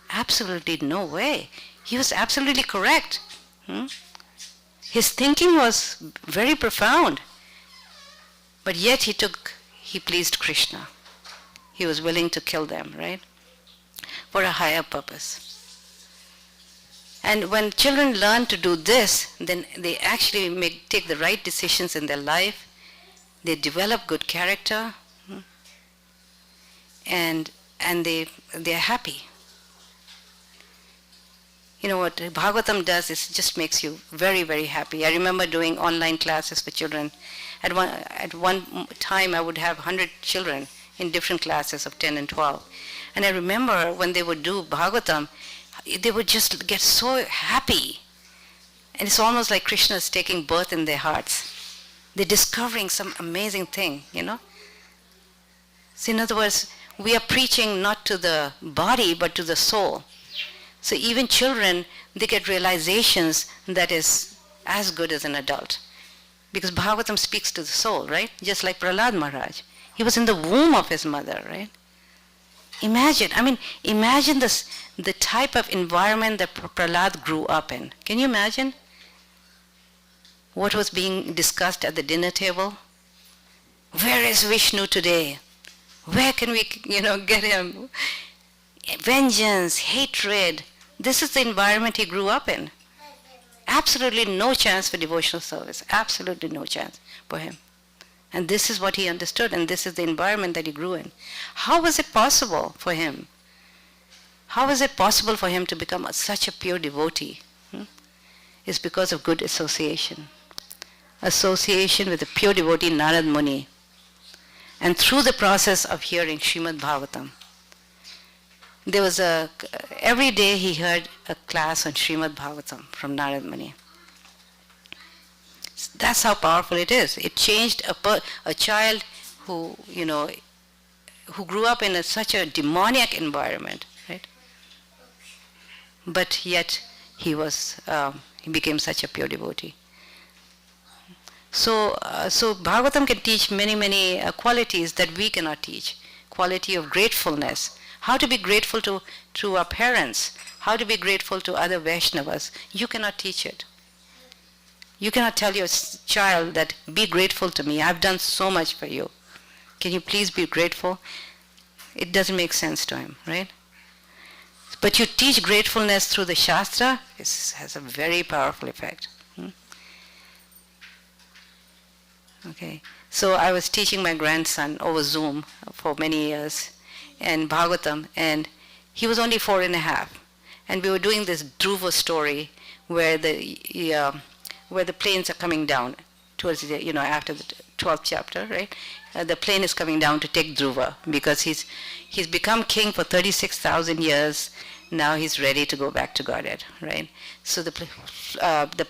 absolutely no way. He was absolutely correct. His thinking was very profound. But yet he pleased Krishna. He was willing to kill them, right? For a higher purpose. And when children learn to do this, then they actually take the right decisions in their life. They develop good character, and they're happy. You know what Bhagavatam does is just makes you very, very happy. I remember doing online classes for children. At one time, I would have 100 children in different classes of 10 and 12. And I remember when they would do Bhagavatam, they would just get so happy. And it's almost like Krishna is taking birth in their hearts. They're discovering some amazing thing, you know. So in other words, we are preaching not to the body, but to the soul. So even children, they get realizations that is as good as an adult. Because Bhagavatam speaks to the soul, right? Just like Prahlad Maharaj. He was in the womb of his mother, right? Imagine this, the type of environment that Prahlad grew up in. Can you imagine? What was being discussed at the dinner table? Where is Vishnu today? Where can we, get him? Vengeance, hatred. This is the environment he grew up in. Absolutely no chance for devotional service. Absolutely no chance for him. And this is what he understood, and this is the environment that he grew in. How was it possible for him? How was it possible for him to become such a pure devotee? It's because of good association. Association with the pure devotee Narad Muni. And through the process of hearing Srimad Bhagavatam, there was every day he heard a class on Srimad Bhagavatam from Narad Muni. That's how powerful it is. It changed a child who grew up in such a demoniac environment, right? But yet he became such a pure devotee. So Bhagavatam can teach many qualities that we cannot teach. Quality of gratefulness. How to be grateful to our parents. How to be grateful to other Vaishnavas. You cannot teach it. You cannot tell your child that, be grateful to me. I've done so much for you. Can you please be grateful? It doesn't make sense to him, right? But you teach gratefulness through the Shastra, it has a very powerful effect. Okay, so I was teaching my grandson over Zoom for many years, and Bhagavatam, and he was only 4.5, and we were doing this Dhruva story where the planes are coming down towards the, after the 12th chapter, right? The plane is coming down to take Dhruva because he's become king for 36,000 years. Now he's ready to go back to Godhead, right? So the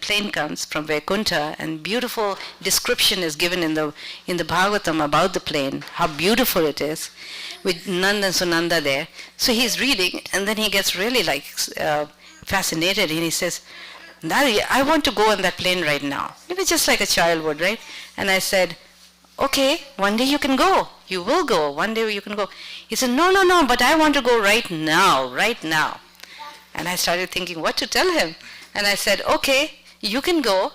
plane comes from Vaikuntha, and beautiful description is given in the Bhagavatam about the plane, how beautiful it is, with Nanda and Sunanda there. So he's reading, and then he gets really fascinated, and he says, "Daddy, I want to go on that plane right now." Just like a child would, right? And I said, "Okay, one day you can go. You will go. One day you can go." He said, No, but I want to go right now. And I started thinking what to tell him. And I said, "Okay, you can go,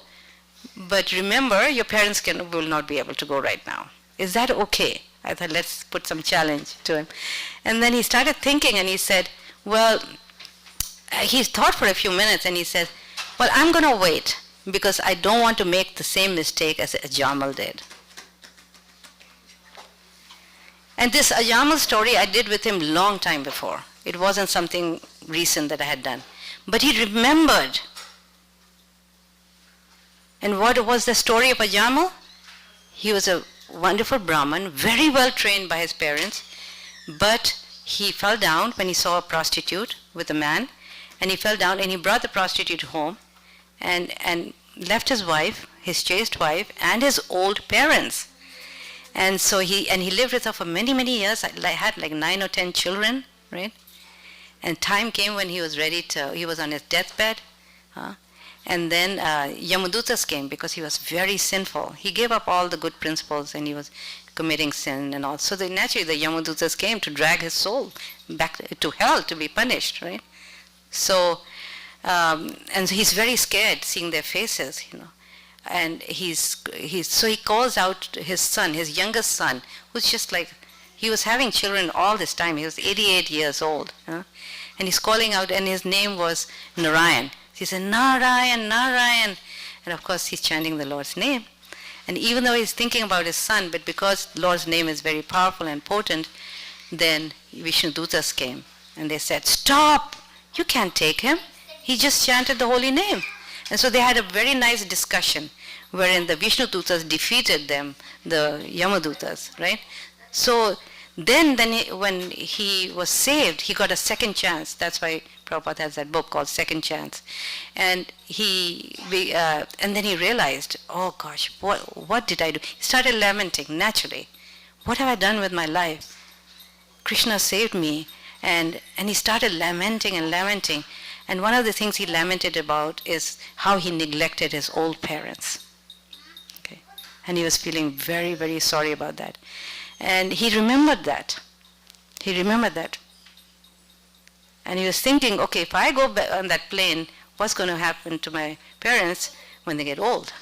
but remember, your parents will not be able to go right now. Is that okay?" I thought, let's put some challenge to him. And then he started thinking, and he said, he thought for a few minutes, and he said, "Well, I'm going to wait, because I don't want to make the same mistake as Ajamal did." And this Ajamal story I did with him long time before. It wasn't something recent that I had done. But he remembered. And what was the story of Ajamal? He was a wonderful Brahmin, very well trained by his parents, but he fell down when he saw a prostitute with a man, and he fell down and he brought the prostitute home and left his wife, his chaste wife, and his old parents. And so he lived with her for many years. I had like 9 or 10 children, right? And time came when he was he was on his deathbed. And then Yamadutas came because he was very sinful. He gave up all the good principles and he was committing sin and all. So naturally the Yamadutas came to drag his soul back to hell to be punished, right? So, and he's very scared seeing their faces, And so he calls out his son, his youngest son, who's just like, he was having children all this time. He was 88 years old. And he's calling out, and his name was Narayan. He said, "Narayan, Narayan." And of course, he's chanting the Lord's name. And even though he's thinking about his son, but because the Lord's name is very powerful and potent, then Vishnu Dutas came. And they said, "Stop! You can't take him. He just chanted the holy name. And so they had a very nice discussion wherein the Vishnu Dutas defeated them, the Yamadutas, right? So then when he was saved, he got a second chance. That's why Prabhupada has that book called Second Chance. And and then he realized, oh gosh, what did I do? He started lamenting naturally. What have I done with my life? Krishna saved me. And he started lamenting and lamenting. And one of the things he lamented about is how he neglected his old parents. Okay. And he was feeling very, very sorry about that. And he remembered that. He remembered that. And he was thinking, okay, if I go on that plane, what's going to happen to my parents when they get old?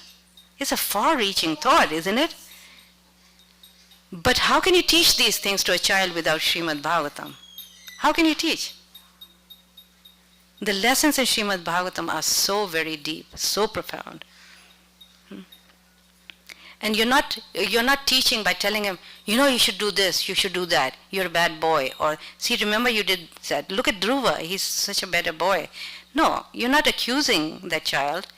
It's a far-reaching thought, isn't it? But how can you teach these things to a child without Srimad Bhagavatam? How can you teach? The lessons in Srimad Bhagavatam are so very deep, so profound. And you're not teaching by telling him, you should do this, you should do that, you're a bad boy. Or, see, remember you did that. Look at Dhruva, he's such a better boy. No, you're not accusing that child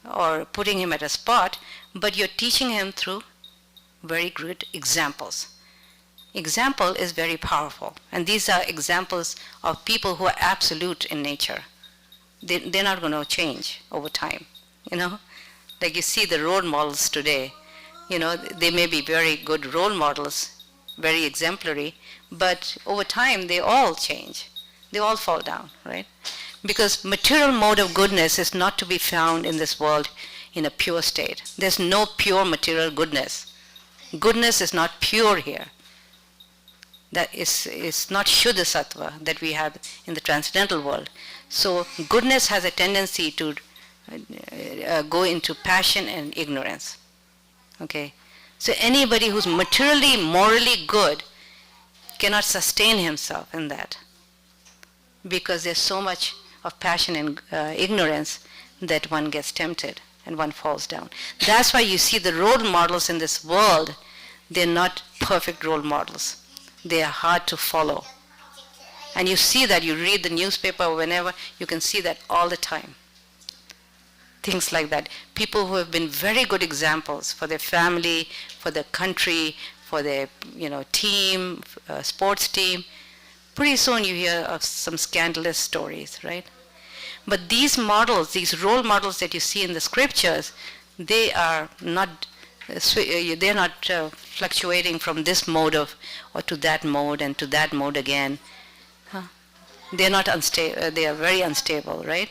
or putting him at a spot, but you're teaching him through very good examples. Example is very powerful. And these are examples of people who are absolute in nature. They're not going to change over time, Like you see the role models today, they may be very good role models, very exemplary, but over time they all change. They all fall down, right? Because material mode of goodness is not to be found in this world in a pure state. There's no pure material goodness. Goodness is not pure here. That is not Shuddha Sattva that we have in the transcendental world. So goodness has a tendency to go into passion and ignorance. Okay? So anybody who's materially, morally good cannot sustain himself in that, because there's so much of passion and ignorance that one gets tempted and one falls down. That's why you see the role models in this world, they're not perfect role models. They are hard to follow. And you see that, you read the newspaper whenever, you can see that all the time. Things like that. People who have been very good examples for their family, for their country, for their team, sports team. Pretty soon you hear of some scandalous stories, right? But these models, these role models that you see in the scriptures, they are not they're not fluctuating from this mode or to that mode and to that mode again. They're not unstable. They are very unstable, right?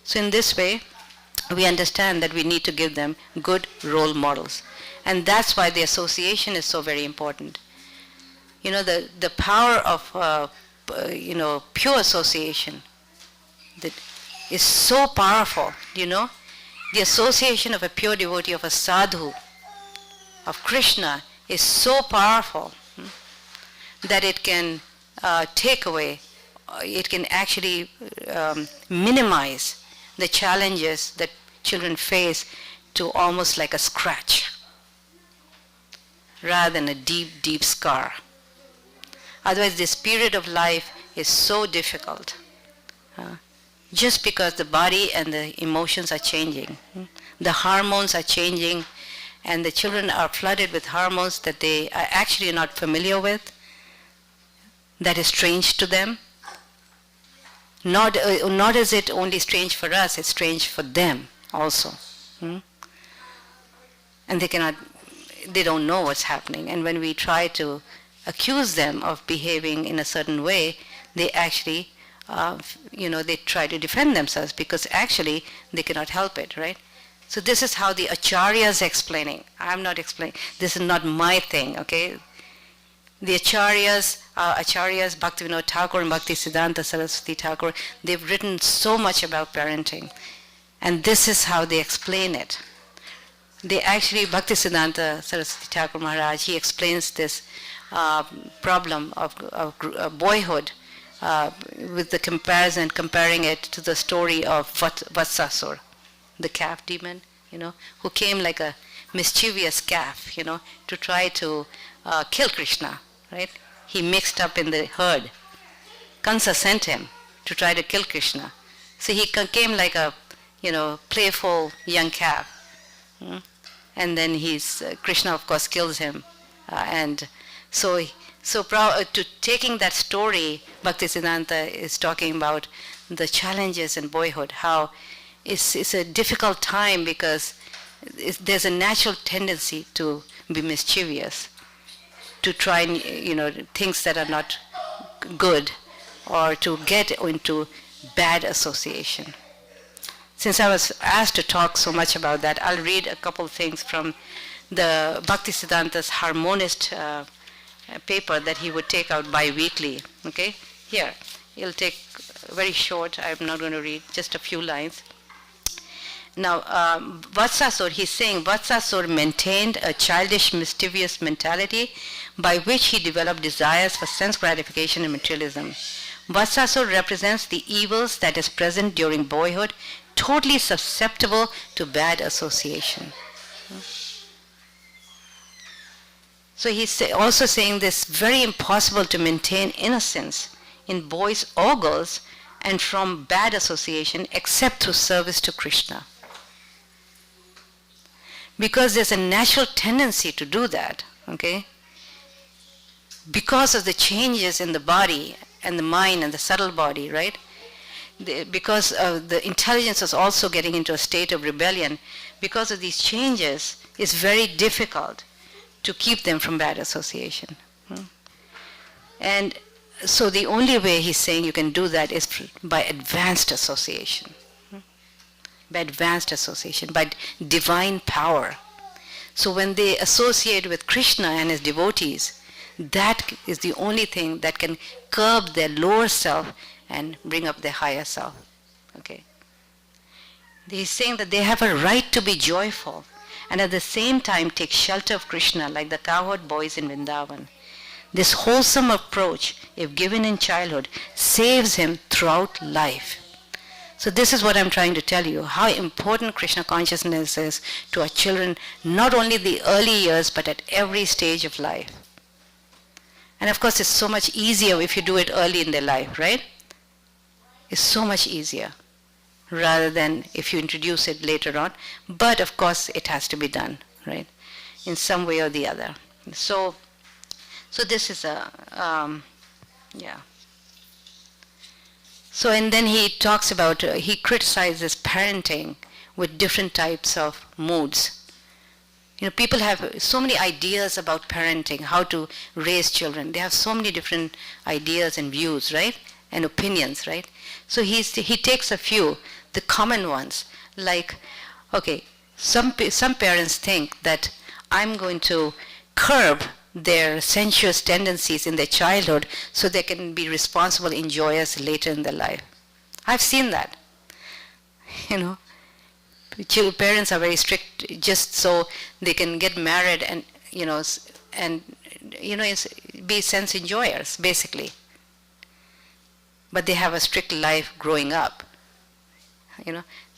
So in this way, we understand that we need to give them good role models, and that's why the association is so very important. The power of pure association that is so powerful. The association of a pure devotee, of a sadhu, of Krishna is so powerful that it can take away, it can actually minimize the challenges that children face to almost like a scratch rather than a deep, deep scar. Otherwise, this period of life is so difficult just because the body and the emotions are changing. The hormones are changing, and the children are flooded with hormones that they are actually not familiar with, that is strange to them. Not is it only strange for us, it's strange for them also. And they don't know what's happening. And when we try to accuse them of behaving in a certain way, they actually, they try to defend themselves, because actually they cannot help it, right? So this is how the Acharya is explaining. I'm not explaining. This is not my thing, okay? The Acharyas, Bhaktivinoda Thakur and Bhaktisiddhanta Saraswati Thakur, they've written so much about parenting. And this is how they explain it. They actually, Bhaktisiddhanta Saraswati Thakur Maharaj, he explains this problem of boyhood with the comparison, comparing it to the story of Vatsasur, the calf demon, who came like a mischievous calf, to try to kill Krishna, right? He mixed up in the herd. Kansa sent him to try to kill Krishna. So he came like a, playful young calf. And then Krishna, of course, kills him. And so to taking that story, Bhaktisiddhanta is talking about the challenges in boyhood, how it's a difficult time because there's a natural tendency to be mischievous, to try, things that are not good, or to get into bad association. Since I was asked to talk so much about that, I'll read a couple things from the Bhaktisiddhanta's harmonist paper that he would take out bi-weekly. Okay, here, it'll take very short, I'm not going to read, just a few lines. Now, Vatsasur, he's saying Vatsasur maintained a childish, mischievous mentality by which he developed desires for sense gratification and materialism. Vatsasur represents the evils that is present during boyhood, totally susceptible to bad association. So he's also saying this very impossible to maintain innocence in boys or girls and from bad association except through service to Krishna. Because there's a natural tendency to do that, okay? Because of the changes in the body and the mind and the subtle body, right? Because the intelligence is also getting into a state of rebellion, because of these changes, it's very difficult to keep them from bad association. And so the only way he's saying you can do that is by advanced association. By advanced association, by divine power. So when they associate with Krishna and his devotees, that is the only thing that can curb their lower self and bring up their higher self. Okay. He's saying that they have a right to be joyful and at the same time take shelter of Krishna like the cowherd boys in Vrindavan. This wholesome approach, if given in childhood, saves him throughout life. So this is what I'm trying to tell you, how important Krishna consciousness is to our children, not only the early years, but at every stage of life. And of course, it's so much easier if you do it early in their life, right? It's so much easier rather than if you introduce it later on. But of course, it has to be done, right? In some way or the other. So this is yeah. So, and then he talks about, he criticizes parenting with different types of moods. People have so many ideas about parenting, how to raise children. They have so many different ideas and views, right? And opinions, right? So he takes a few, the common ones, like, okay, some parents think that I'm going to curb their sensuous tendencies in their childhood so they can be responsible and joyous later in their life. I've seen that. Parents are very strict just so they can get married and be sense enjoyers basically. But they have a strict life growing up.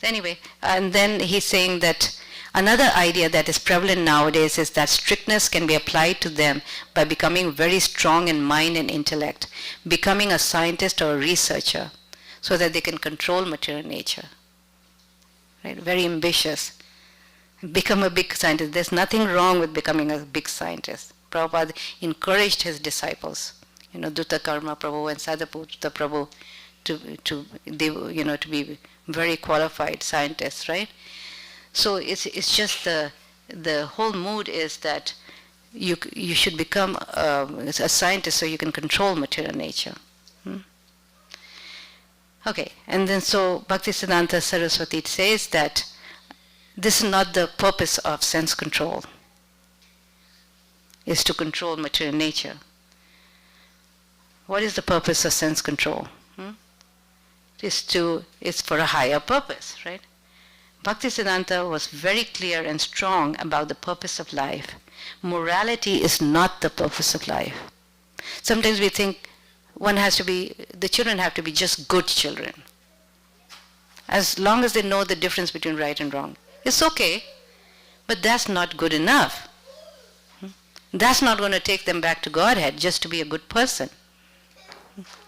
Anyway, and then he's saying that another idea that is prevalent nowadays is that strictness can be applied to them by becoming very strong in mind and intellect, becoming a scientist or a researcher, so that they can control material nature. Right? Very ambitious. Become a big scientist. There's nothing wrong with becoming a big scientist. Prabhupada encouraged his disciples, Dutta Karma Prabhu and Sadhaputta Prabhu, to be very qualified scientists, right? So it's just the whole mood is that you should become a scientist so you can control material nature. Okay, and then so Bhaktisiddhanta Saraswati says that this is not the purpose of sense control, is to control material nature. What is the purpose of sense control? It's for a higher purpose, right? Bhaktisiddhanta was very clear and strong about the purpose of life. Morality is not the purpose of life. Sometimes we think the children have to be just good children. As long as they know the difference between right and wrong. It's okay, but that's not good enough. That's not going to take them back to Godhead just to be a good person.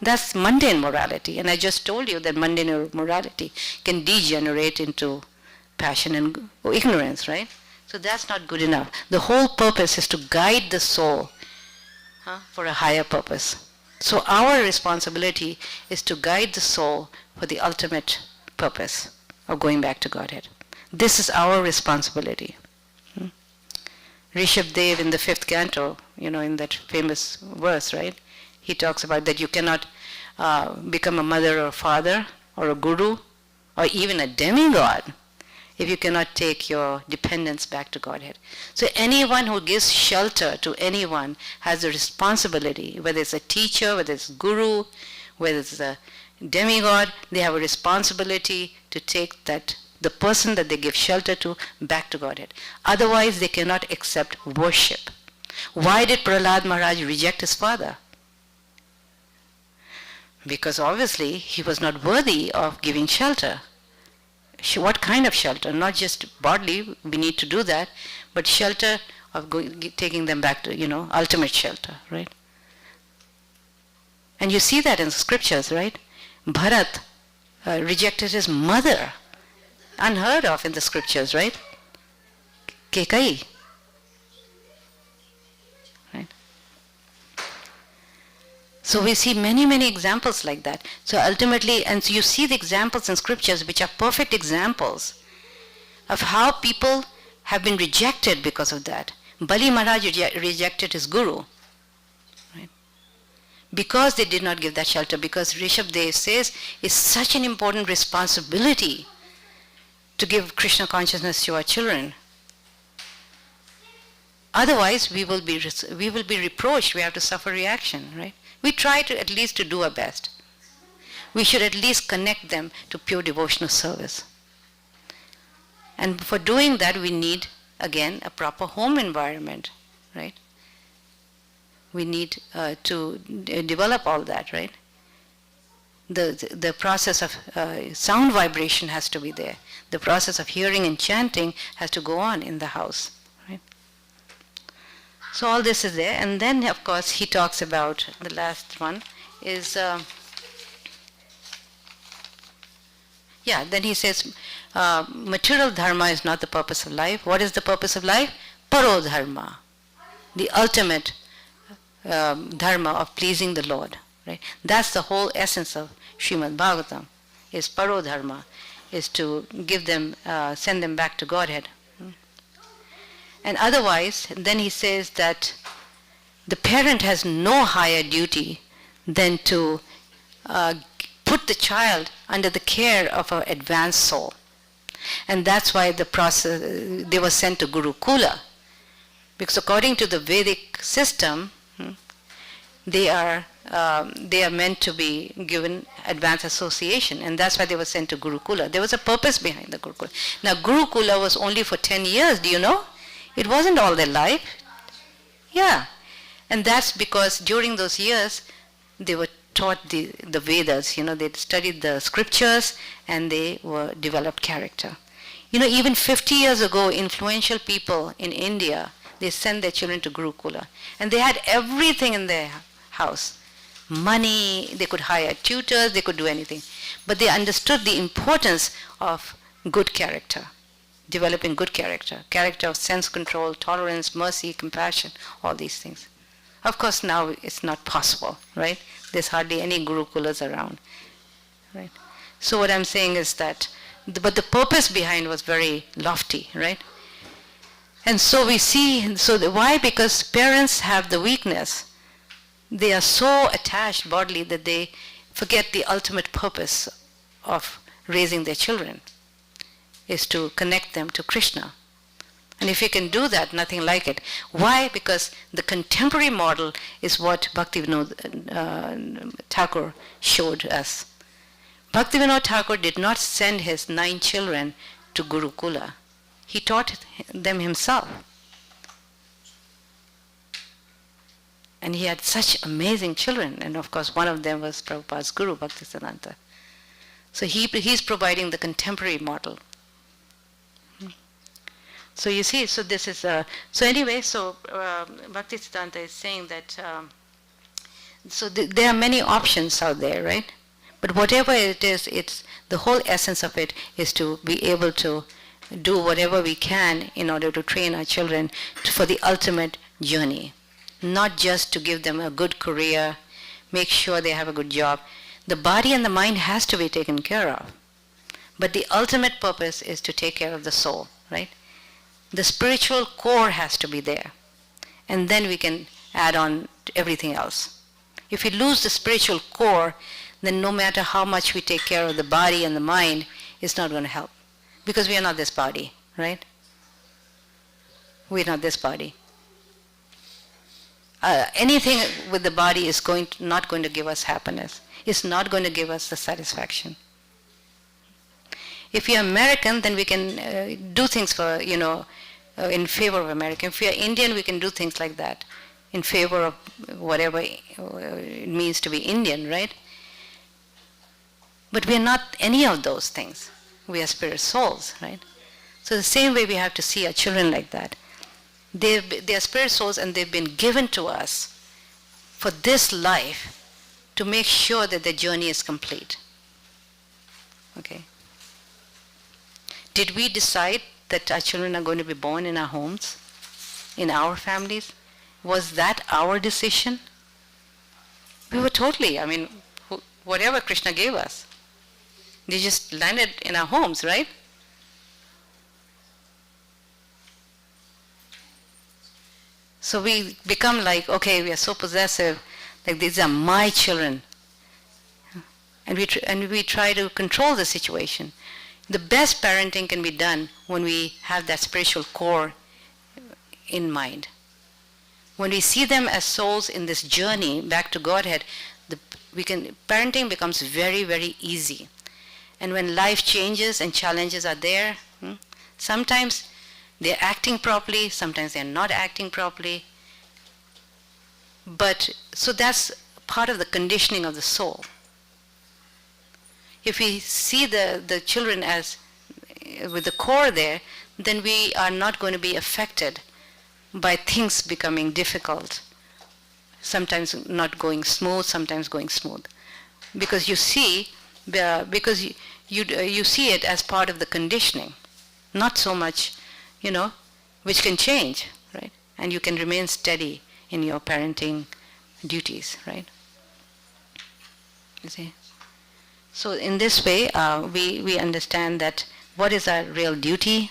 That's mundane morality. And I just told you that mundane morality can degenerate into passion and ignorance, right? So that's not good enough. The whole purpose is to guide the soul for a higher purpose. So our responsibility is to guide the soul for the ultimate purpose of going back to Godhead. This is our responsibility. Rishabdev in the 5th canto, in that famous verse, right? He talks about that you cannot become a mother or a father or a guru or even a demigod if you cannot take your dependence back to Godhead. So anyone who gives shelter to anyone has a responsibility, whether it's a teacher, whether it's a guru, whether it's a demigod, they have a responsibility to take the person that they give shelter to back to Godhead. Otherwise, they cannot accept worship. Why did Prahlad Maharaj reject his father? Because obviously he was not worthy of giving shelter. What kind of shelter? Not just bodily, we need to do that, but shelter of taking them back to, ultimate shelter, right? And you see that in the scriptures, right? Bharat rejected his mother. Unheard of in the scriptures, right? Kekai. Right? So we see many, many examples like that. So ultimately, and so you see the examples in scriptures which are perfect examples of how people have been rejected because of that. Bali Maharaj rejected his guru. Right? Because they did not give that shelter, because Rishabdev says it's such an important responsibility to give Krishna consciousness to our children. Otherwise, we will be reproached. We have to suffer reaction, right? We try to at least to do our best. We should at least connect them to pure devotional service. And for doing that, we need, again, a proper home environment, right? We need to develop all that, right? The process of sound vibration has to be there. The process of hearing and chanting has to go on in the house. Right? So all this is there. And then, of course, he talks about, the last one is, then he says, material dharma is not the purpose of life. What is the purpose of life? Paro dharma, the ultimate dharma of pleasing the Lord. Right? That's the whole essence of Srimad Bhagavatam, is paro dharma, is to give them, send them back to Godhead. And otherwise, then he says that the parent has no higher duty than to put the child under the care of an advanced soul. And that's why they were sent to Gurukula. Because according to the Vedic system, they are meant to be given advanced association, and that's why they were sent to Gurukula. There was a purpose behind the Gurukula. Now, Gurukula was only for 10 years, do you know? It wasn't all their life. Yeah. And that's because during those years, they were taught the Vedas, they studied the scriptures, and they were developed character. Even 50 years ago, influential people in India, they sent their children to Gurukula, and they had everything in their house. Money, they could hire tutors, they could do anything. But they understood the importance of good character, developing good character of sense control, tolerance, mercy, compassion, all these things. Of course, now it's not possible, right? There's hardly any Gurukulas around, right? So what I'm saying is that, but the purpose behind was very lofty, right? And so we see, why? Because parents have the weakness. They are so attached bodily that they forget the ultimate purpose of raising their children, is to connect them to Krishna. And if you can do that, nothing like it. Why? Because the contemporary model is what Bhaktivinoda Thakur showed us. Bhaktivinoda Thakur did not send his 9 children to Gurukula. He taught them himself. And he had such amazing children. And of course, one of them was Prabhupada's guru, Bhaktisiddhanta. So he's providing the contemporary model. So you see, so this is, Bhaktisiddhanta is saying that So there are many options out there, right? But whatever it is, it's the whole essence of it is to be able to do whatever we can in order to train our children for the ultimate journey. Not just to give them a good career, make sure they have a good job. The body and the mind has to be taken care of. But the ultimate purpose is to take care of the soul, right? The spiritual core has to be there. And then we can add on to everything else. If we lose the spiritual core, then no matter how much we take care of the body and the mind, it's not going to help. Because we are not this body, right? We're not this body. Anything with the body is not going to give us happiness. It's not going to give us the satisfaction. If you're American, then we can do things for, in favor of American. If you're Indian, we can do things like that in favor of whatever it means to be Indian, right? But we are not any of those things. We are spirit souls, right? So the same way we have to see our children like that. They are spirit souls and they've been given to us for this life to make sure that the journey is complete. Okay? Did we decide that our children are going to be born in our homes, in our families? Was that our decision? We were totally, whatever Krishna gave us. They just landed in our homes, right? So we become like, okay, we are so possessive, like these are my children. And we try to control the situation. The best parenting can be done when we have that spiritual core in mind. When we see them as souls in this journey back to Godhead, parenting becomes very, very easy. And when life changes and challenges are there, sometimes they're acting properly, sometimes they're not acting properly. But so that's part of the conditioning of the soul. If we see the children as with the core there, then we are not going to be affected by things becoming difficult. Sometimes not going smooth, sometimes going smooth. Because you see, you see it as part of the conditioning, not so much, which can change, right? And you can remain steady in your parenting duties, right? You see? So in this way, we understand that what is our real duty,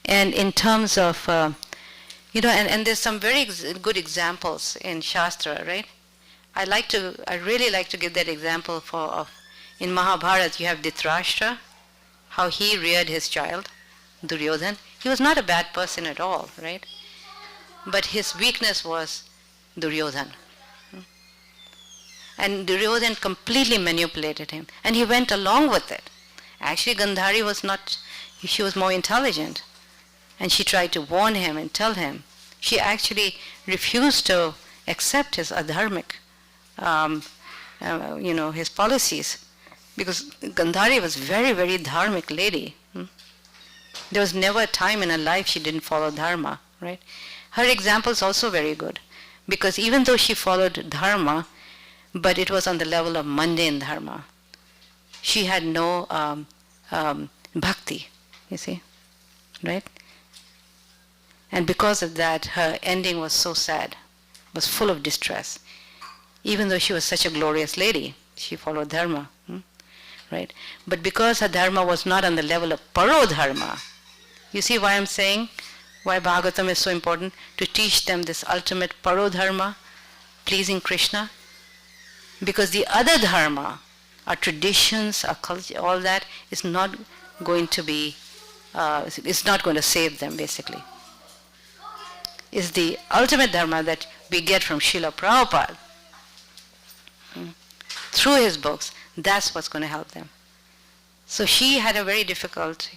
and in terms of, and there's some very good examples in Shastra, right? I really like to give that example in Mahabharata you have Dhritarashtra, how he reared his child, Duryodhan. He was not a bad person at all, right? But his weakness was Duryodhan. And Duryodhan completely manipulated him. And he went along with it. Actually, Gandhari was not, she was more intelligent. And she tried to warn him and tell him. She actually refused to accept his adharmic, his policies. Because Gandhari was very, very dharmic lady. There was never a time in her life she didn't follow dharma, right? Her example is also very good. Because even though she followed dharma, but it was on the level of mundane dharma. She had no bhakti, you see, right? And because of that, her ending was so sad, was full of distress. Even though she was such a glorious lady, she followed dharma, right? But because her dharma was not on the level of paro dharma, you see why I'm saying, why Bhagavatam is so important? To teach them this ultimate paro dharma, pleasing Krishna. Because the other dharma, our traditions, our culture, all that is not going to be, it's not going to save them basically. It's the ultimate dharma that we get from Srila Prabhupada through his books. That's what's going to help them. So she had a very difficult,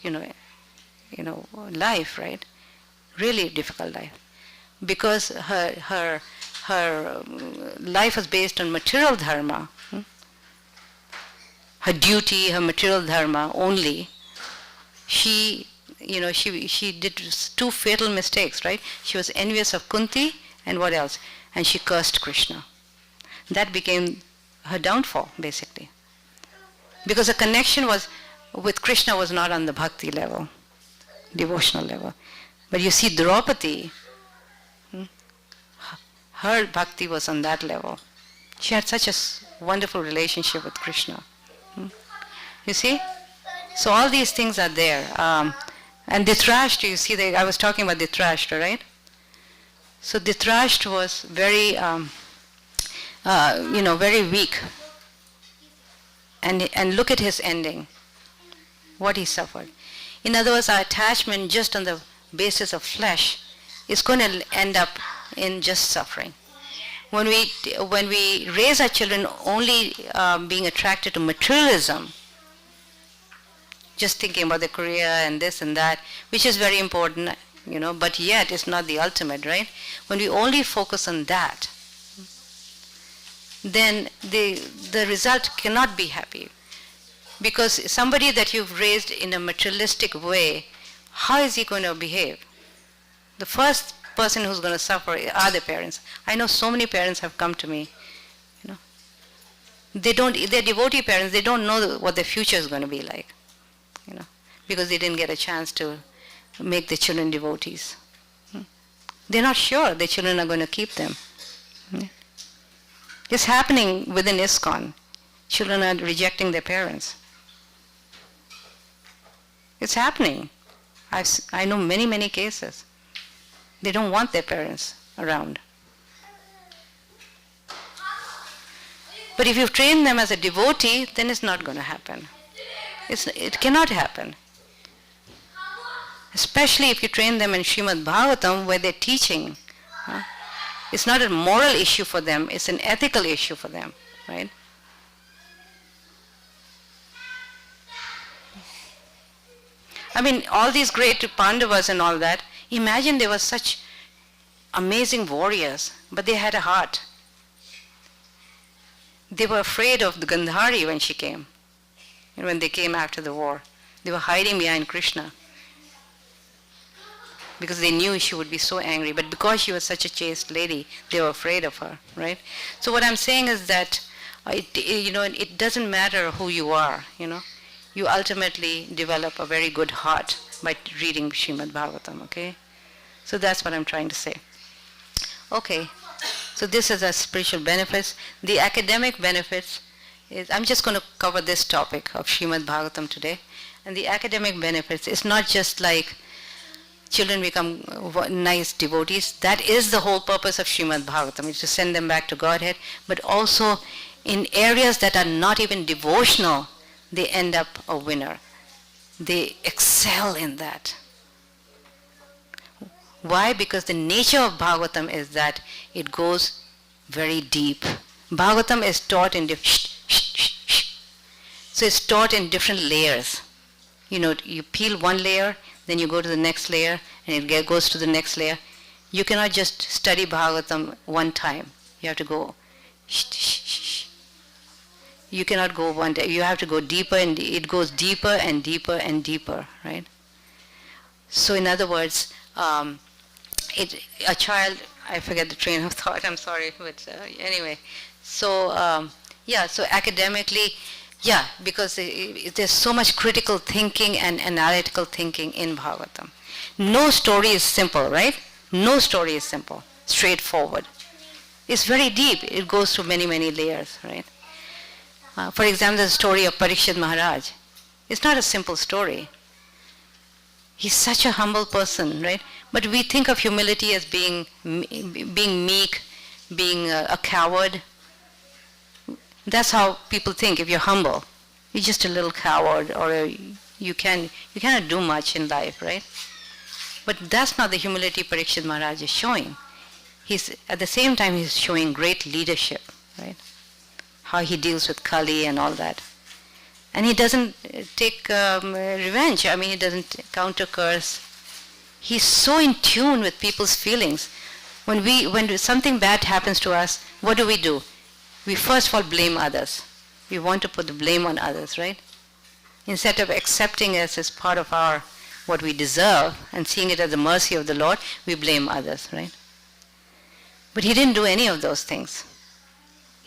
life, right? Really difficult life, because her life was based on material dharma, her duty, her material dharma only. She did two fatal mistakes, right? She was envious of Kunti, and what else? And she cursed Krishna. That became her downfall, basically. Because the connection with Krishna was not on the bhakti level, devotional level. But you see Draupadi, her bhakti was on that level. She had such a wonderful relationship with Krishna. You see? So all these things are there. And Dhritarashtra, you see, I was talking about Dhritarashtra, right? So Dhritarashtra was very, very weak. And look at his ending, what he suffered. In other words, our attachment just on the basis of flesh is going to end up in just suffering. When we raise our children only being attracted to materialism, just thinking about the career and this and that, which is very important, but yet it's not the ultimate, right? When we only focus on that, then the result cannot be happy. Because somebody that you've raised in a materialistic way, how is he going to behave? The first person who's going to suffer are the parents. I know so many parents have come to me. They're devotee parents, they don't know what their future is going to be like, because they didn't get a chance to make their children devotees. They're not sure their children are going to keep them. It's happening within ISKCON. Children are rejecting their parents. It's happening. I know many, many cases. They don't want their parents around. But if you train them as a devotee, then it's not going to happen. It cannot happen. Especially if you train them in Srimad Bhagavatam, where they're teaching. It's not a moral issue for them, it's an ethical issue for them, right? I mean, all these great Pandavas and all that, imagine they were such amazing warriors, but they had a heart. They were afraid of the Gandhari when she came, when they came after the war. They were hiding behind Krishna because they knew she would be so angry. But because she was such a chaste lady, they were afraid of her, right? So what I'm saying is that it doesn't matter who you are, You ultimately develop a very good heart by reading Srimad Bhagavatam, okay? So that's what I'm trying to say. Okay, so this is our spiritual benefits. The academic benefits is, I'm just going to cover this topic of Srimad Bhagavatam today. And the academic benefits is not just like children become nice devotees. That is the whole purpose of Srimad Bhagavatam, is to send them back to Godhead. But also in areas that are not even devotional, they end up a winner. They excel in that. Why? Because the nature of Bhagavatam is that it goes very deep. Bhagavatam is taught in so it's taught in different layers. You peel one layer, then you go to the next layer, and it goes to the next layer. You cannot just study Bhagavatam one time. You have to go You cannot go one day. You have to go deeper, and it goes deeper and deeper and deeper, right? So in other words, a child, I forget the train of thought, I'm sorry, but anyway. So, so academically, because there's so much critical thinking and analytical thinking in Bhagavatam. No story is simple, right? No story is simple, straightforward. It's very deep. It goes through many, many layers, right? For example, the story of Parikshit Maharaj. It's not a simple story. He's such a humble person, right? But we think of humility as being meek, being a coward. That's how people think. If you're humble, you're just a little coward, or you cannot do much in life, right? But that's not the humility Parikshit Maharaj is showing. At the same time, he's showing great leadership, right? How he deals with Kali and all that. And he doesn't take revenge. I mean, he doesn't counter curse. He's so in tune with people's feelings. When something bad happens to us, what do? We first of all blame others. We want to put the blame on others, right? Instead of accepting us as part of what we deserve and seeing it as the mercy of the Lord, we blame others, right? But he didn't do any of those things.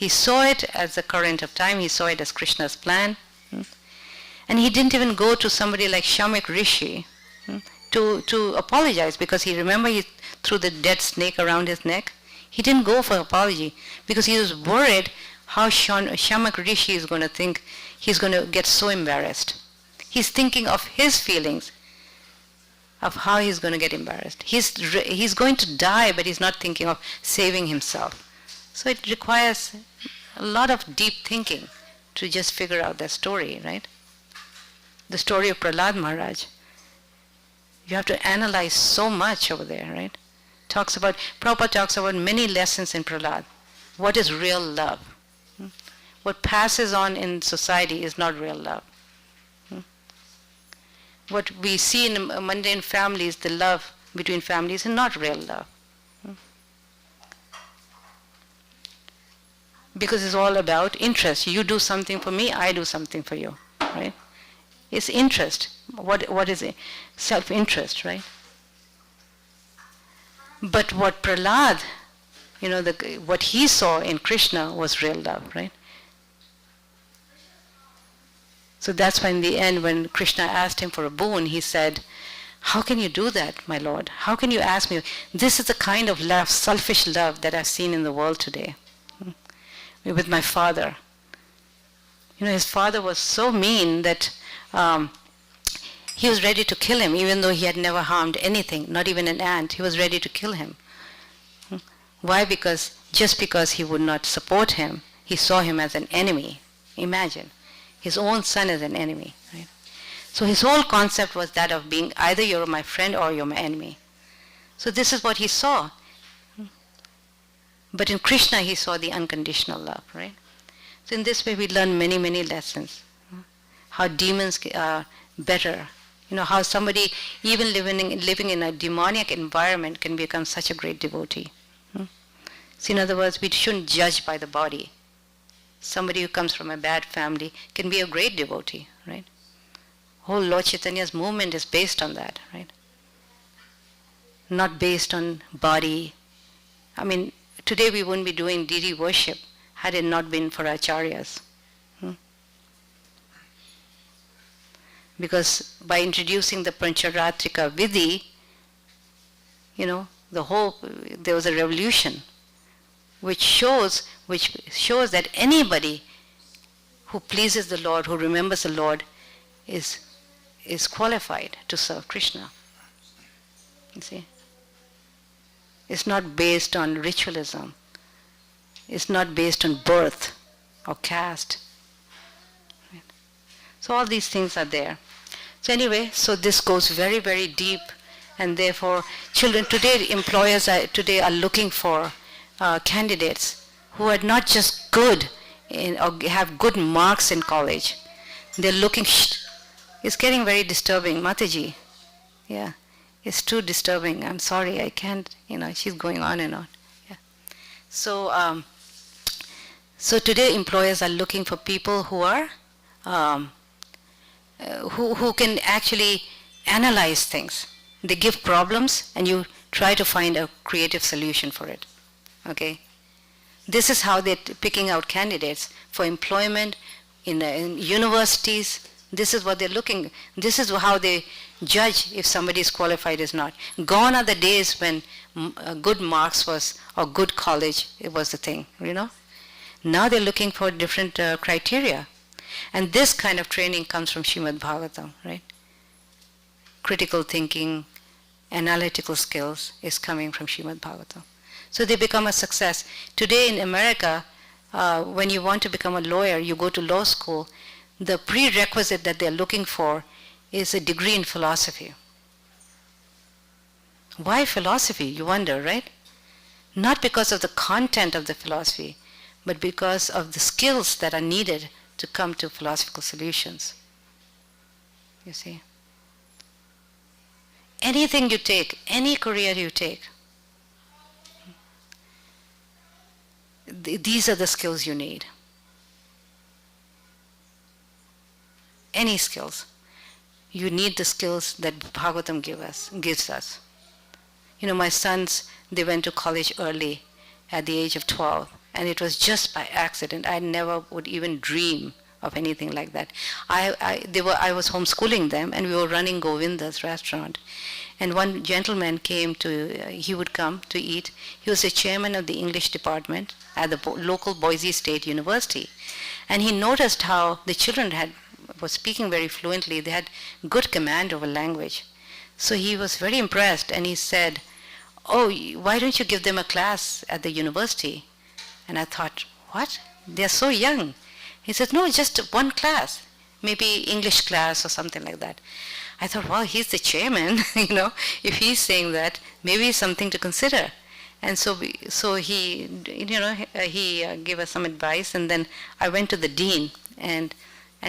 He saw it as the current of time. He saw it as Krishna's plan. And he didn't even go to somebody like Shamak Rishi to apologize, because he threw the dead snake around his neck. He didn't go for apology because he was worried how Shamak Rishi is going to think. He's going to get so embarrassed. He's thinking of his feelings, of how he's going to get embarrassed. He's going to die, but he's not thinking of saving himself. So it requires a lot of deep thinking to just figure out that story, right? The story of Prahlad Maharaj. You have to analyze so much over there, right? Prabhupada talks about many lessons in Prahlad. What is real love? What passes on in society is not real love. What we see in mundane families, the love between families, is not real love. Because it's all about interest. You do something for me, I do something for you, right? It's interest. What is it? Self-interest, right? But what Prahlad, what he saw in Krishna was real love, right? So that's why in the end, when Krishna asked him for a boon, he said, "How can you do that, my Lord? How can you ask me? This is the kind of love, selfish love, that I've seen in the world today with my father." His father was so mean that he was ready to kill him, even though he had never harmed anything, not even an ant. He was ready to kill him. Why? Just because he would not support him, he saw him as an enemy. Imagine, his own son is an enemy, right? So his whole concept was that of being either you're my friend or you're my enemy. So this is what he saw. But in Krishna, he saw the unconditional love, right? So in this way, we learn many, many lessons. How demons are better. How somebody, even living in a demoniac environment, can become such a great devotee. So in other words, we shouldn't judge by the body. Somebody who comes from a bad family can be a great devotee, right? Whole Lord Chaitanya's movement is based on that, right? Not based on body. Today we wouldn't be doing deity worship had it not been for acharyas. Because by introducing the Pancharatrika Vidhi, there was a revolution which shows that anybody who pleases the Lord, who remembers the Lord, is qualified to serve Krishna. You see? It's not based on ritualism. It's not based on birth or caste. Right? So all these things are there. So anyway, this goes very, very deep, and therefore children today, employers are looking for candidates who are not just good or have good marks in college. They're looking. It's getting very disturbing, Mataji. Yeah, it's too disturbing. I'm sorry, I can't. She's going on and on. Yeah. So today employers are looking for people who are who can actually analyze things. They give problems, and you try to find a creative solution for it. Okay? This is how they're picking out candidates for employment in universities. This is what they're looking. This is how they judge if somebody is qualified or not. Gone are the days when good marks or good college, it was the thing, Now they're looking for different criteria. And this kind of training comes from Srimad Bhagavatam, right? Critical thinking, analytical skills is coming from Srimad Bhagavatam. So they become a success. Today in America, when you want to become a lawyer, you go to law school, the prerequisite that they're looking for is a degree in philosophy. Why philosophy, you wonder, right? Not because of the content of the philosophy, but because of the skills that are needed to come to philosophical solutions. You see? Anything you take, any career you take, these are the skills you need. Any skills. You need the skills that Bhagavatam gives us. My sons, they went to college early at the age of 12. And it was just by accident. I never would even dream of anything like that. I was homeschooling them, and we were running Govinda's restaurant. And one gentleman he would come to eat. He was the chairman of the English department at the local Boise State University. And he noticed how the children were speaking very fluently. They had good command over language. So he was very impressed, and he said, "Oh, why don't you give them a class at the university?" And I thought, what? They're so young. He said, "No, just one class, maybe English class or something like that." I thought, well, he's the chairman, if he's saying that, maybe something to consider. And so he gave us some advice, and then I went to the dean and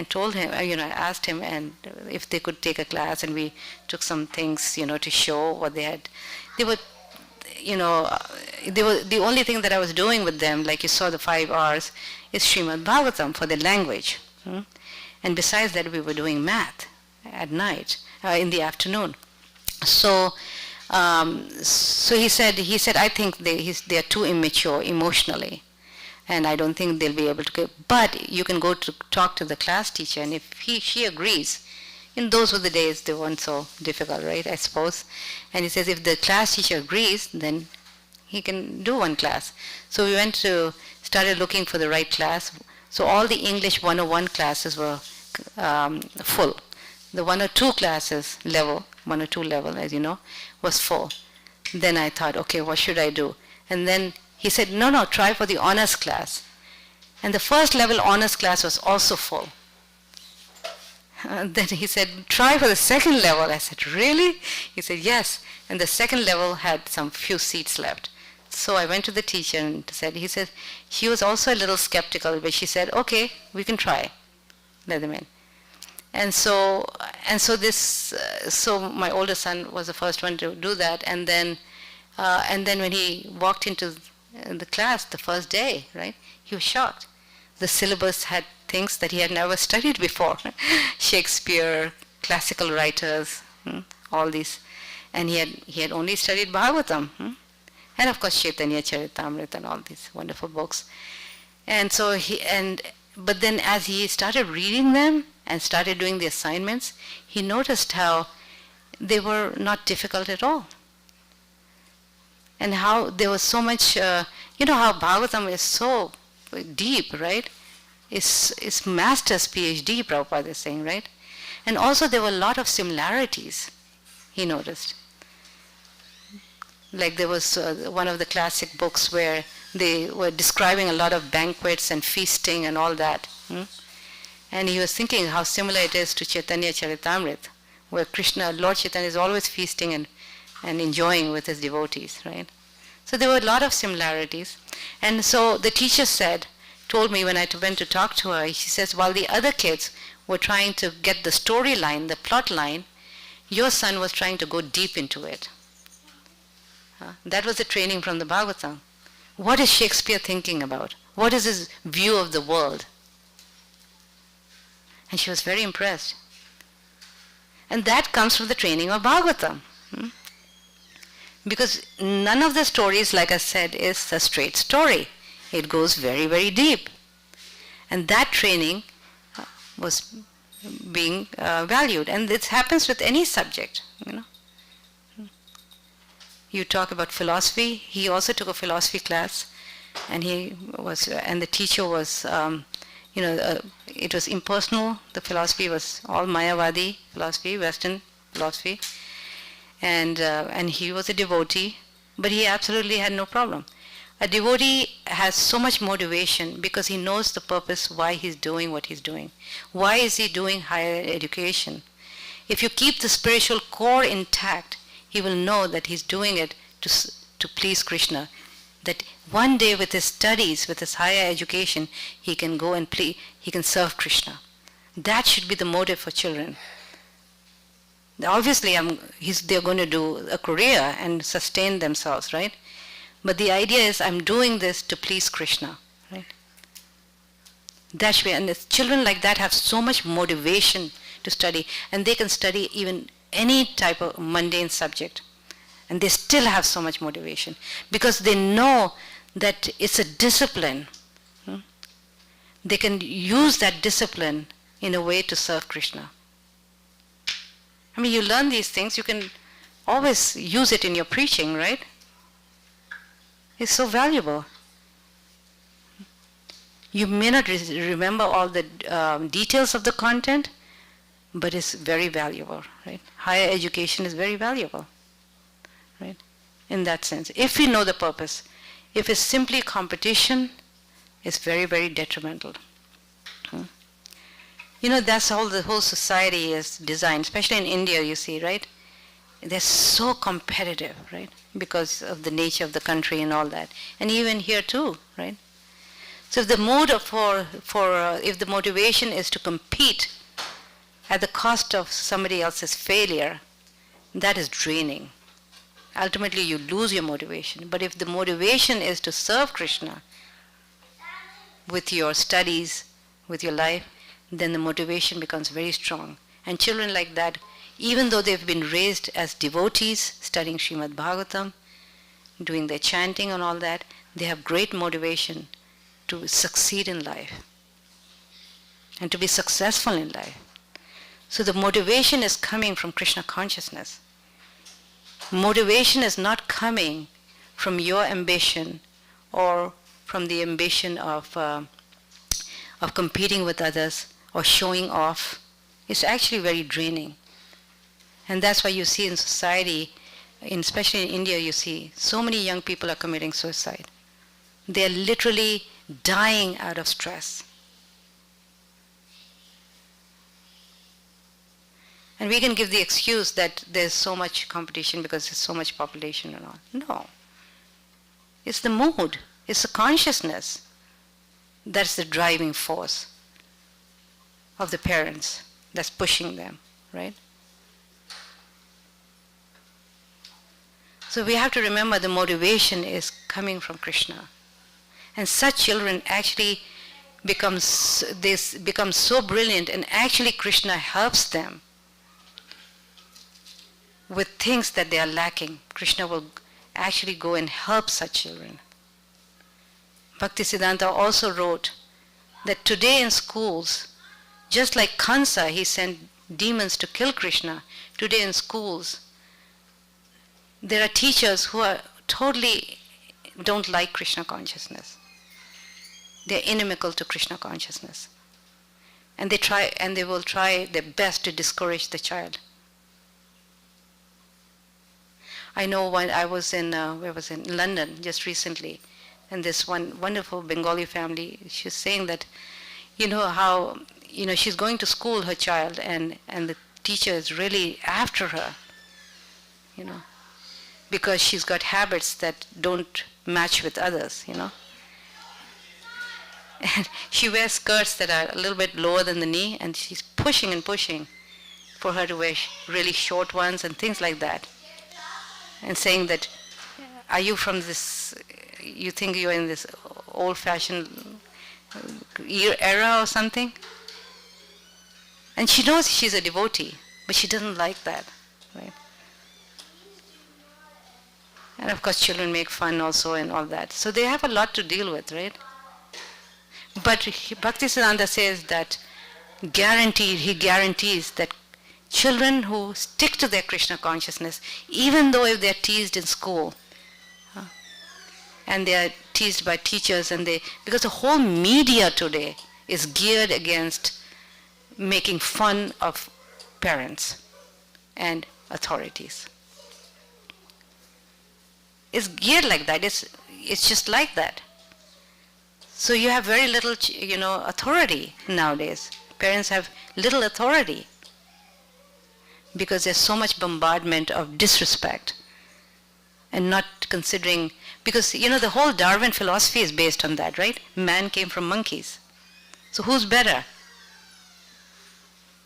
told him, I asked him and if they could take a class, and we took some things, to show what they had. They were the only thing that I was doing with them, like you saw the 5 hours, is Srimad Bhagavatam for the language. And besides that, we were doing math at night, in the afternoon. So he said, I think they are too immature emotionally, and I don't think they'll be able to go. But you can go to talk to the class teacher, and if she agrees. In those were the days, they weren't so difficult, right, I suppose. And he says if the class teacher agrees, then he can do one class. So we started looking for the right class. So all the English 101 classes were full. The 102 classes level, 102 level, as you know, was full. Then I thought, okay, what should I do? And then he said, no, try for the honors class. And the first level honors class was also full. Then he said, try for the second level. I said, really? He said, yes. And the second level had some few seats left. So I went to the teacher and he said, he was also a little skeptical, but she said, okay, we can try. Let them in. And so my older son was the first one to do that. And then when he walked into the class the first day, right, he was shocked. The syllabus had things that he had never studied before. Shakespeare, classical writers, all these. And he had only studied Bhagavatam. And of course Chaitanya Charitamrita and all these wonderful books. And so but then as he started reading them and started doing the assignments, he noticed how they were not difficult at all. And how there was so much, how Bhagavatam is so deep, right? It's master's PhD, Prabhupada is saying, right? And also there were a lot of similarities, he noticed. Like there was one of the classic books where they were describing a lot of banquets and feasting and all that. And he was thinking how similar it is to Chaitanya Charitamrita, where Lord Chaitanya is always feasting and enjoying with his devotees, right? So there were a lot of similarities. And so the teacher told me when I went to talk to her, she says, while the other kids were trying to get the storyline, the plot line, your son was trying to go deep into it. That was the training from the Bhagavatam. What is Shakespeare thinking about? What is his view of the world? And she was very impressed. And that comes from the training of Bhagavatam. Because none of the stories, like I said, is a straight story. It goes very, very deep. And that training was being valued. And this happens with any subject, You talk about philosophy. He also took a philosophy class, and the teacher was, it was impersonal. The philosophy was all Mayavadi philosophy, Western philosophy, and he was a devotee, but he absolutely had no problem. A devotee has so much motivation because he knows the purpose why he's doing what he's doing. Why is he doing higher education? If you keep the spiritual core intact, he will know that he's doing it to please Krishna. That one day with his studies, with his higher education, he can go and he can serve Krishna. That should be the motive for children. Obviously, they're going to do a career and sustain themselves, right? But the idea is, I'm doing this to please Krishna, right? That should be, and children like that have so much motivation to study, and they can study even any type of mundane subject, and they still have so much motivation because they know that it's a discipline. They can use that discipline in a way to serve Krishna. I mean, you learn these things, you can always use it in your preaching, right? It's so valuable. You may not remember all the details of the content, but it's very valuable, right? Higher education is very valuable, right? In that sense, if we know the purpose. If it's simply competition, it's very, very detrimental. You know, that's how the whole society is designed, especially in India, you see, right? They're so competitive, right? Because of the nature of the country and all that. And even here too, right? So if the mode if the motivation is to compete at the cost of somebody else's failure, that is draining. Ultimately, you lose your motivation. But if the motivation is to serve Krishna with your studies, with your life, then the motivation becomes very strong. And children like that, even though they've been raised as devotees, studying Srimad Bhagavatam, doing their chanting and all that, they have great motivation to succeed in life and to be successful in life. So the motivation is coming from Krishna consciousness. Motivation is not coming from your ambition or from the ambition of competing with others or showing off. It's actually very draining. And that's why you see in society, especially in India, you see so many young people are committing suicide. They're literally dying out of stress. And we can give the excuse that there's so much competition because there's so much population and all. No. It's the mood, it's the consciousness that's the driving force of the parents that's pushing them, right? So we have to remember the motivation is coming from Krishna. And such children actually become so brilliant, and actually Krishna helps them with things that they are lacking. Krishna will actually go and help such children. Bhaktisiddhanta also wrote that today in schools, just like Kansa, he sent demons to kill Krishna, today in schools, there are teachers who are totally don't like Krishna consciousness. They're inimical to Krishna consciousness. And they will try their best to discourage the child. I know when I was in London just recently, and this one wonderful Bengali family, she's saying that, how, she's going to school, her child, and the teacher is really after her, because she's got habits that don't match with others, And she wears skirts that are a little bit lower than the knee, and she's pushing and pushing for her to wear really short ones and things like that. And saying that, are you from this, you think you're in this old-fashioned era or something? And she knows she's a devotee, but she doesn't like that, right? And of course children make fun also and all that. So they have a lot to deal with, right? But Bhaktisiddhanta says that he guarantees that children who stick to their Krishna consciousness, even though if they're teased in school, and they're teased by teachers, because the whole media today is geared against making fun of parents and authorities. It's geared like that. It's just like that. So you have very little, authority nowadays. Parents have little authority because there's so much bombardment of disrespect and not considering, because, the whole Darwin philosophy is based on that, right? Man came from monkeys. So who's better?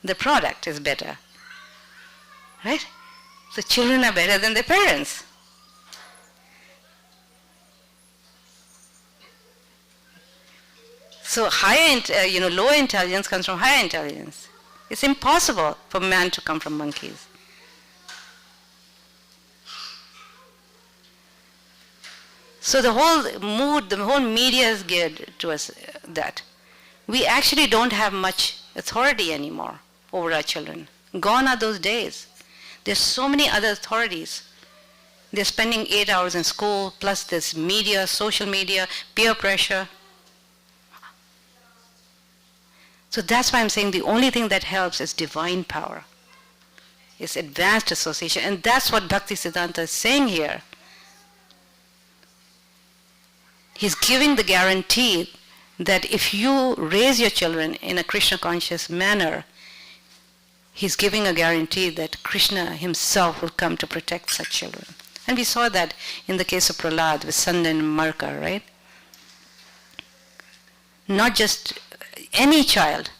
The product is better, right? So children are better than their parents. So lower intelligence comes from higher intelligence. It's impossible for man to come from monkeys. So the whole mood, the whole media is geared towards that. We actually don't have much authority anymore over our children. Gone are those days. There's so many other authorities. They're spending 8 hours in school, plus this media, social media, peer pressure. So that's why I'm saying the only thing that helps is divine power. It's advanced association. And that's what Bhakti Siddhanta is saying here. He's giving the guarantee that if you raise your children in a Krishna conscious manner, he's giving a guarantee that Krishna himself will come to protect such children. And we saw that in the case of Prahlad with Sanda and Marka, right? Not just any child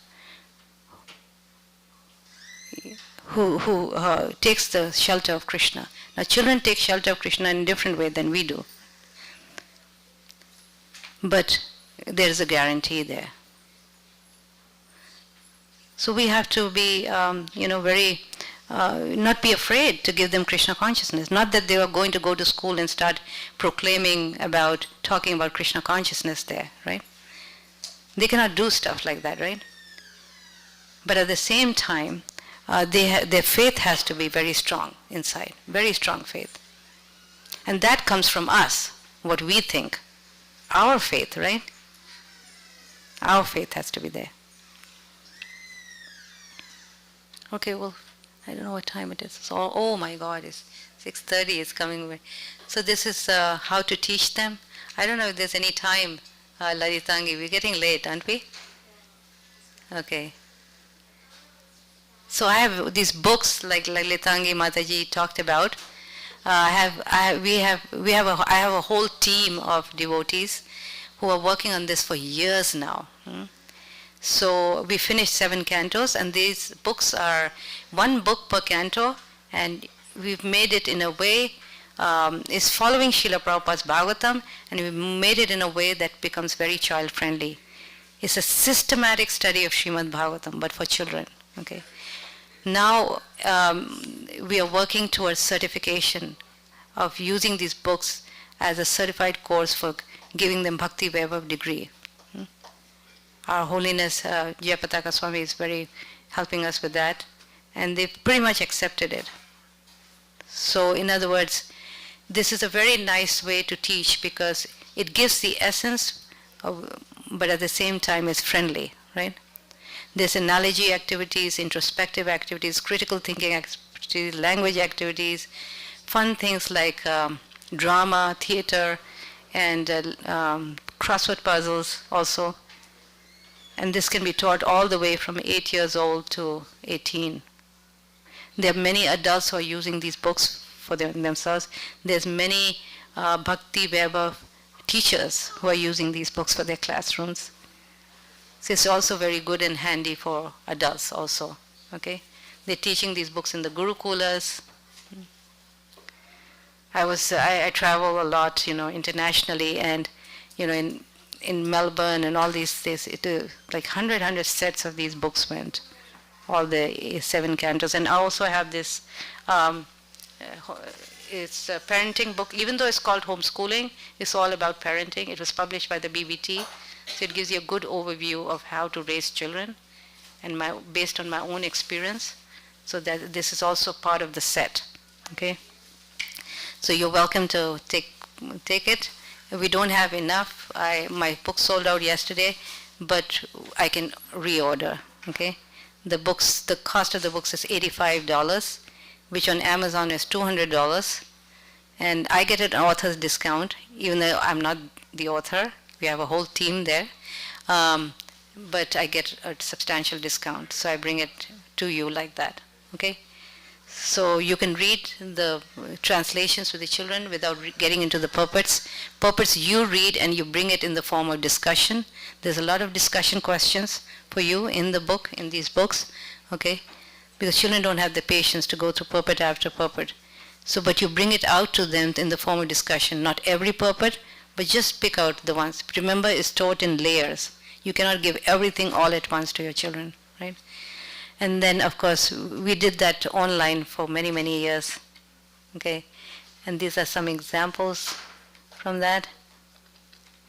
who takes the shelter of Krishna. Now children take shelter of Krishna in a different way than we do. But there is a guarantee there. So we have to be, very, not be afraid to give them Krishna consciousness. Not that they are going to go to school and start talking about Krishna consciousness there, right? They cannot do stuff like that, right? But at the same time, their faith has to be very strong inside, very strong faith. And that comes from us, what we think. Our faith, right? Our faith has to be there. Okay, well, I don't know what time it is. So, oh my God, it's 6:30, it's coming away. So this is how to teach them. I don't know if there's any time, Lalitangi. We're getting late, aren't we? Okay. So I have these books like Lalitangi Mataji talked about. I have a whole team of devotees who are working on this for years now. So we finished 7 cantos, and these books are 1 book per canto, and we've made it in a way, it's following Srila Prabhupada's Bhagavatam, and we've made it in a way that becomes very child-friendly. It's a systematic study of Srimad Bhagavatam, but for children. Okay. Now we are working towards certification of using these books as a certified course for giving them Bhakti Vaibhav degree. Our Holiness Jayapataka Swami is very helping us with that, and they've pretty much accepted it. So in other words, this is a very nice way to teach because it gives the essence, but at the same time is friendly, right? There's analogy activities, introspective activities, critical thinking activities, language activities, fun things like drama, theater, and crossword puzzles also. And this can be taught all the way from 8 years old to 18. There are many adults who are using these books for themselves. There's many Bhakti Vaibhav teachers who are using these books for their classrooms. So it's also very good and handy for adults also. Okay, they're teaching these books in the Gurukulas. I travel a lot, internationally, and in Melbourne and all these days, like 100 sets of these books went, all the 7 cantos. And I also have this, it's a parenting book, even though it's called homeschooling, it's all about parenting. It was published by the BBT, so it gives you a good overview of how to raise children, and based on my own experience. So that this is also part of the set, okay? So you're welcome to take it. We don't have enough. My book sold out yesterday, but I can reorder, okay? The cost of the books is $85, which on Amazon is $200, and I get an author's discount, even though I'm not the author. We have a whole team there, but I get a substantial discount, so I bring it to you like that, okay? So you can read the translations with the children without getting into the purports. Purports you read and you bring it in the form of discussion. There's a lot of discussion questions for you in the book, in these books, okay? Because children don't have the patience to go through purport after purport. So, but you bring it out to them in the form of discussion. Not every purport, but just pick out the ones. Remember, it's taught in layers. You cannot give everything all at once to your children, right? And then, of course, we did that online for many, many years, okay? And these are some examples from that.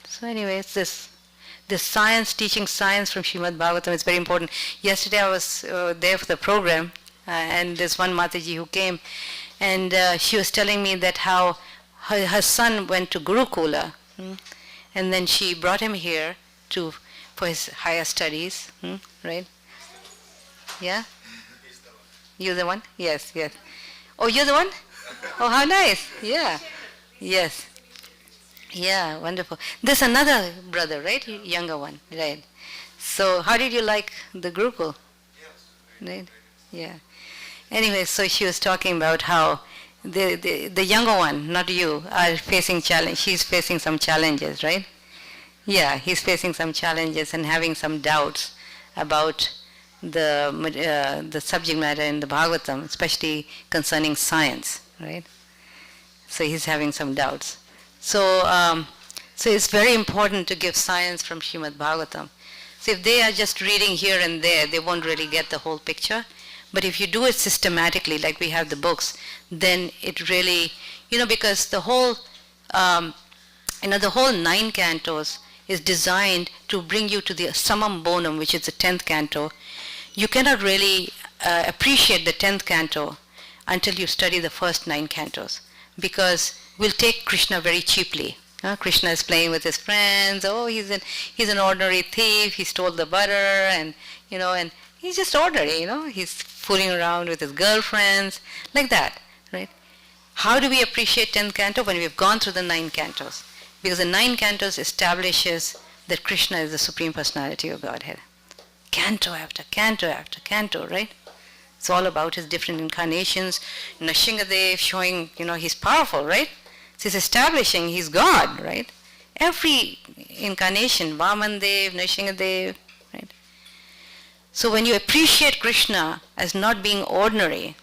So anyway, it's this science, teaching science from Srimad Bhagavatam is very important. Yesterday I was there for the program, and there's one Mataji who came, and she was telling me that how her son went to Gurukula, and then she brought him here for his higher studies, right? Yeah? You're the one? Yes, yes. Oh, you're the one? Oh, how nice. Yeah. Yes. Yeah, wonderful. There's another brother, right? Younger one, right? So how did you like the Gurukul? Right? Yeah. Anyway, so she was talking about how the younger one, not you, are facing challenge. She's facing some challenges, right? Yeah, he's facing some challenges and having some doubts about the subject matter in the Bhagavatam, especially concerning science, right? So he's having some doubts. So it's very important to give science from Srimad Bhagavatam. So if they are just reading here and there, they won't really get the whole picture. But if you do it systematically, like we have the books, then it really, because the whole 9 cantos is designed to bring you to the summum bonum, which is the 10th canto. You cannot really appreciate the 10th canto until you study the first 9 cantos, because we'll take Krishna very cheaply. Krishna is playing with his friends. Oh, he's an ordinary thief. He stole the butter, and he's just ordinary. He's fooling around with his girlfriends, like that, right? How do we appreciate 10th canto? When we've gone through the 9 cantos, because the 9 cantos establishes that Krishna is the Supreme Personality of Godhead. Canto after canto after canto, right? It's all about his different incarnations. Nrsimhadev showing, he's powerful, right? He's establishing he's God, right? Every incarnation, Vamandev, Nrsimhadev, right? So when you appreciate Krishna as not being ordinary,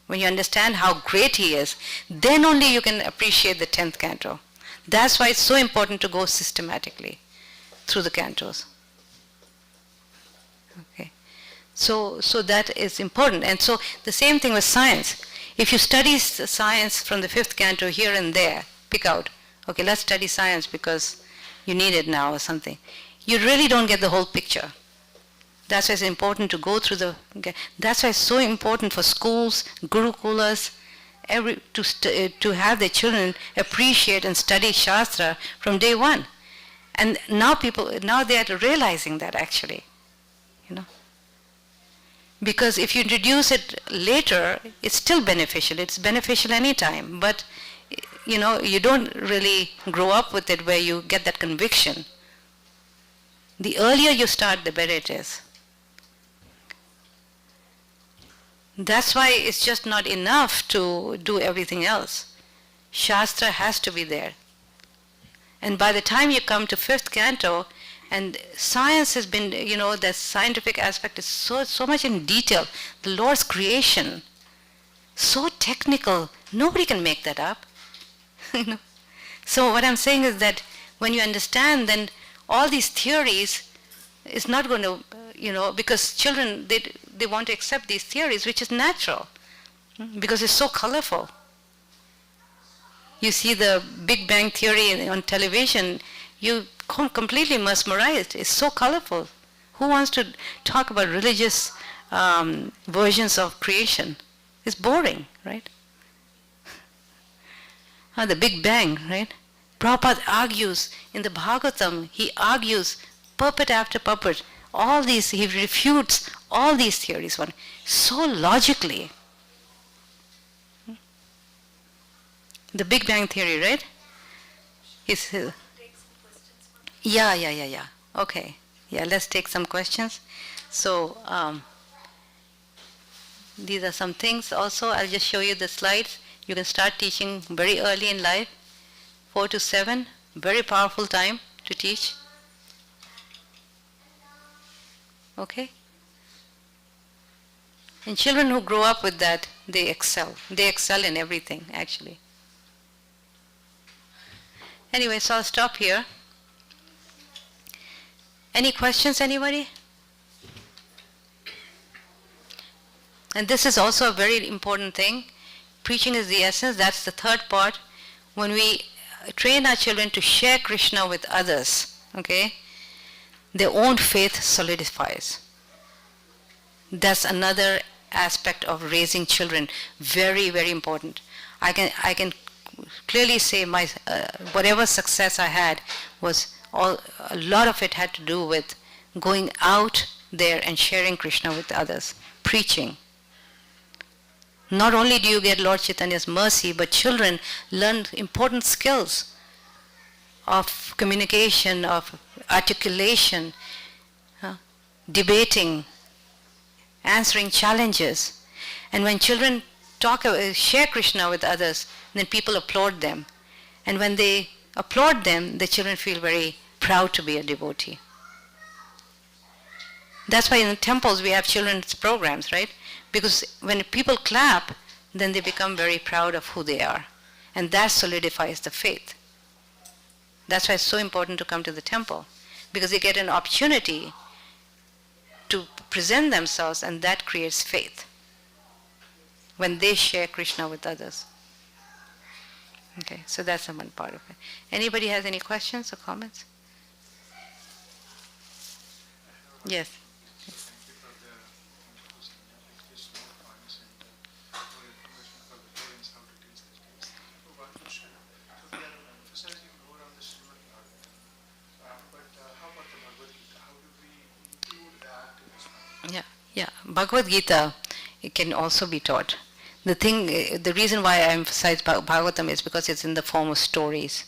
when you understand how great he is, then only you can appreciate the 10th canto. That's why it's so important to go systematically through the cantos. Okay. So that is important. And so the same thing with science. If you study science from the 5th canto here and there, pick out, okay, let's study science because you need it now or something. You really don't get the whole picture. That's why it's important to go through that's why it's so important for schools, gurukulas, to have their children appreciate and study Shastra from day one. And now they are realizing that actually, Because if you introduce it later, it's still beneficial. It's beneficial anytime. But, you don't really grow up with it where you get that conviction. The earlier you start, the better it is. That's why it's just not enough to do everything else. Shastra has to be there. And by the time you come to 5th canto, and science has been, the scientific aspect is so much in detail. The Lord's creation, so technical, nobody can make that up. So what I'm saying is that when you understand, then all these theories is not going to, because children, they want to accept these theories, which is natural, because it's so colorful. You see the Big Bang Theory on television, you completely mesmerized. It's so colorful. Who wants to talk about religious versions of creation? It's boring, right? The Big Bang, right? Prabhupada argues in the Bhagavatam, he argues puppet after puppet. He refutes all these theories so logically. The Big Bang Theory, right? Yeah. Okay. Yeah, let's take some questions. So, these are some things also. I'll just show you the slides. You can start teaching very early in life, 4 to 7, very powerful time to teach. Okay? And children who grow up with that, they excel. They excel in everything, actually. Anyway, so I'll stop here. Any questions, anybody? And this is also a very important thing. Preaching is the essence. That's the third part. When we train our children to share Krishna with others, okay, their own faith solidifies. That's another aspect of raising children, very, very important. I can clearly say my whatever success I had was a lot of it had to do with going out there and sharing Krishna with others, preaching. Not only do you get Lord Chaitanya's mercy, but children learn important skills of communication, of articulation, debating, answering challenges. And when children share Krishna with others, then people applaud them. And when they applaud them, the children feel very proud to be a devotee. That's why in the temples we have children's programs, right? Because when people clap, then they become very proud of who they are. And that solidifies the faith. That's why it's so important to come to the temple, because they get an opportunity to present themselves, and that creates faith when they share Krishna with others. Okay, so that's one part of it. Anybody has any questions or comments? Yes. Yeah, Bhagavad Gita, it can also be taught. The reason why I emphasize Bhagavatam is because it's in the form of stories,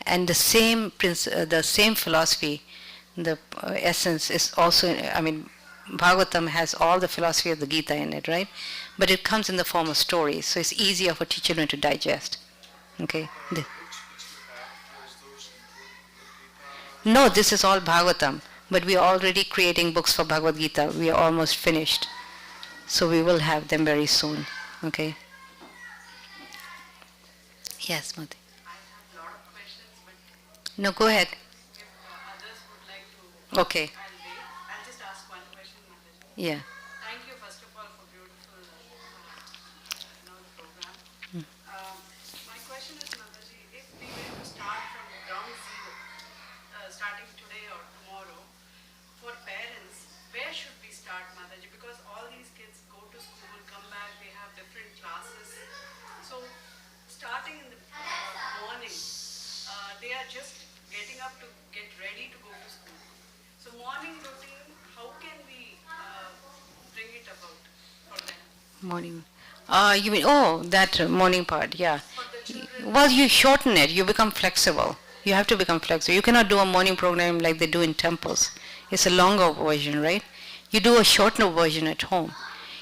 and the same philosophy, the essence is also. Bhagavatam has all the philosophy of the Gita in it, right? But it comes in the form of stories, so it's easier for children to digest. Okay. No, this is all Bhagavatam. But we are already creating books for Bhagavad Gita. We are almost finished. So we will have them very soon. Okay? Yes, Mati. I have a lot of questions, but No, go ahead. if others would like to, Okay. I'll wait. I'll just ask one question, Mataji. Yeah. Thank you, first of all, for beautiful program. My question is, Mataji, if we were to start from ground zero, starting today or tomorrow, for parents, where should we start, Mataji? Because all these kids go to school, come back, they have different classes. So, starting in the morning, they are just getting up to get ready to go to school. So, morning routine, how can we bring it about for them? Morning. You mean, that morning part, yeah. For the children, Well, you shorten it. You become flexible. You have to become flexible. You cannot do a morning program like they do in temples. It's a longer version, right? You do a shorter version at home.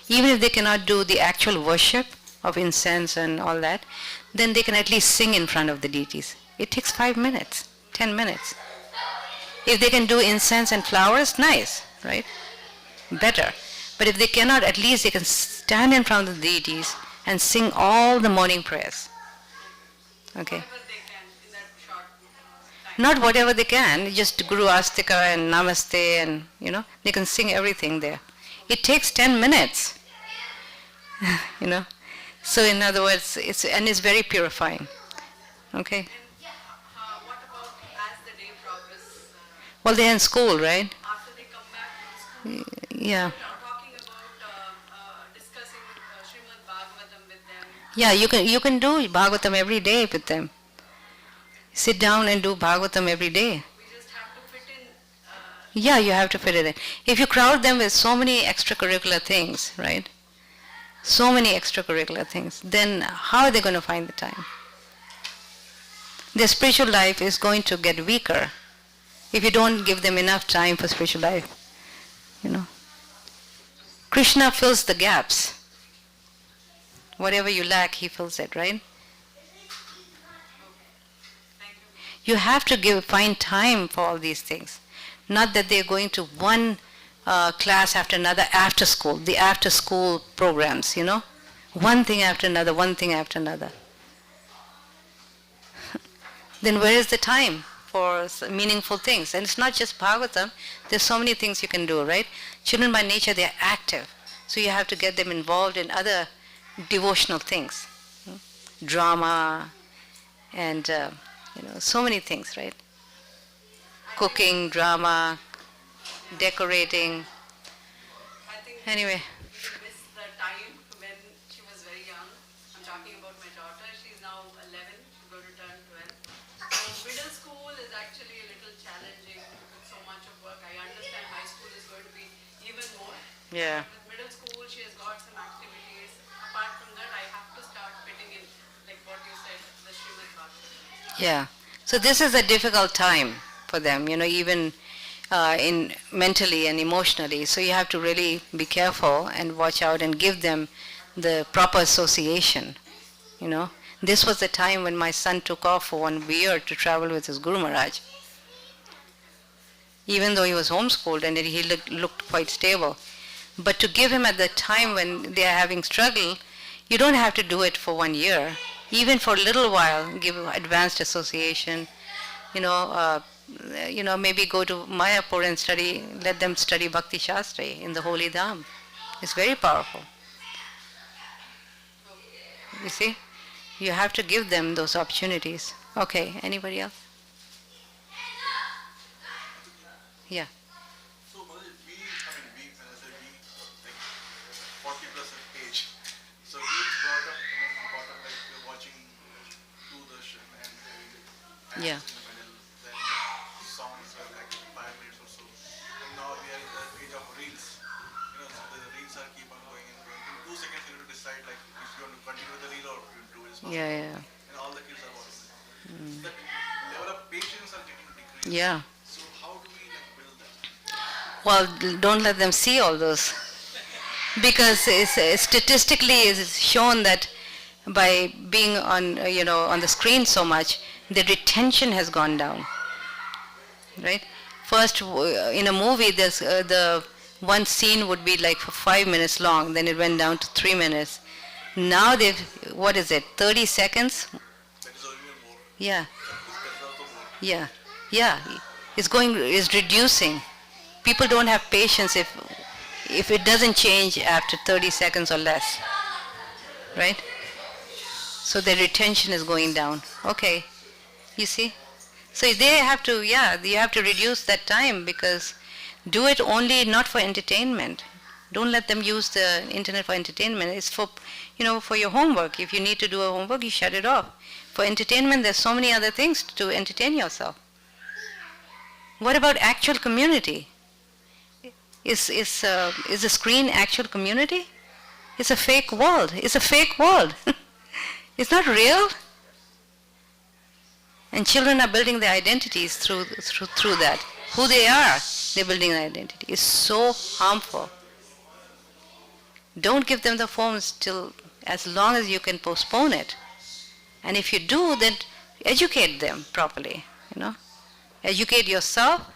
Even if they cannot do the actual worship of incense and all that, then they can at least sing in front of the deities. It takes 5 minutes, 10 minutes. If they can do incense and flowers, nice, right? Better. But if they cannot, at least they can stand in front of the deities and sing all the morning prayers. Okay. whatever they can in that short time. Not whatever they can, just Guru Astika and Namaste and, they can sing everything there. It takes 10 minutes, So in other words, it's very purifying. Okay. And what about as the day progresses, Well, they're in school, right? after they come back from school? Yeah. Talking about discussing Srimad Bhagavatam with them. Yeah, you can do Bhagavatam every day with them. Sit down and do Bhagavatam every day. We just have to fit in. Yeah, you have to fit it in. If you crowd them with so many extracurricular things, right? So many extracurricular things, then how are they going to find the time? Their spiritual life is going to get weaker if you don't give them enough time for spiritual life. Krishna fills the gaps. Whatever you lack, he fills it, right? Thank you. You have to find time for all these things. Not that they're going to one class after another after school, the after school programs, one thing after another, one thing after another. Then where is the time for meaningful things? And it's not just Bhagavatam, there's so many things you can do, right? Children by nature, they're active. So you have to get them involved in other devotional things. Drama and so many things, right? Cooking, drama, decorating. I think Anyway, we miss the time when she was very young. I'm talking about my daughter. She's now 11. She's going to turn 12. So middle school is actually a little challenging with so much of work. I understand high school is going to be even more. yeah. But with middle school, she has got some activities. Apart from that, I have to start fitting in, like what you said, the Srimad Bhagavatam. Yeah. So this is a difficult time for them, even in mentally and emotionally. So you have to really be careful and watch out and give them the proper association. This was the time when my son took off for 1 year to travel with his Guru Maharaj. Even though he was homeschooled and he looked quite stable. But to give him at the time when they are having struggle, you don't have to do it for 1 year. Even for a little while, give advanced association. Maybe go to Mayapur and study. Let them study Bhakti Shastri in the holy dham. It's very powerful. You see, you have to give them those opportunities. Okay, anybody else? Yeah. So, Mataji, we, when I say we, like 40 plus of age. So we brought up like watching Doordarshan and ads Yeah. in the middle, then songs were like 5 minutes or so. And now we are in the age of reels. So the reels are keep on going and going. In 2 seconds you have to decide like if you want to continue with the reel or you do it. Yeah. And all the kids are watching. That level of patience are getting decreased. Yeah. So how do we like build that? Well, don't let them see all those. Because statistically it is shown that by being on the screen so much, the retention has gone down. Right? First, in a movie, the one scene would be like for 5 minutes long, then it went down to 3 minutes. Now they've, 30 seconds? That is even more. Yeah. That's also more. Yeah. It's reducing. People don't have patience if it doesn't change after 30 seconds or less. Right? So their retention is going down. Okay. You see? So they have to, you have to reduce that time, because do it only not for entertainment. Don't let them use the internet for entertainment. It's for, for your homework. If you need to do a homework, you shut it off. For entertainment, there's so many other things to entertain yourself. What about actual community? Is the screen actual community? It's a fake world. It's a fake world. It's not real. And children are building their identities through that. Who they are, they're building an identity. It's so harmful. Don't give them the phones till as long as you can postpone it. And if you do, then educate them properly. Educate yourself.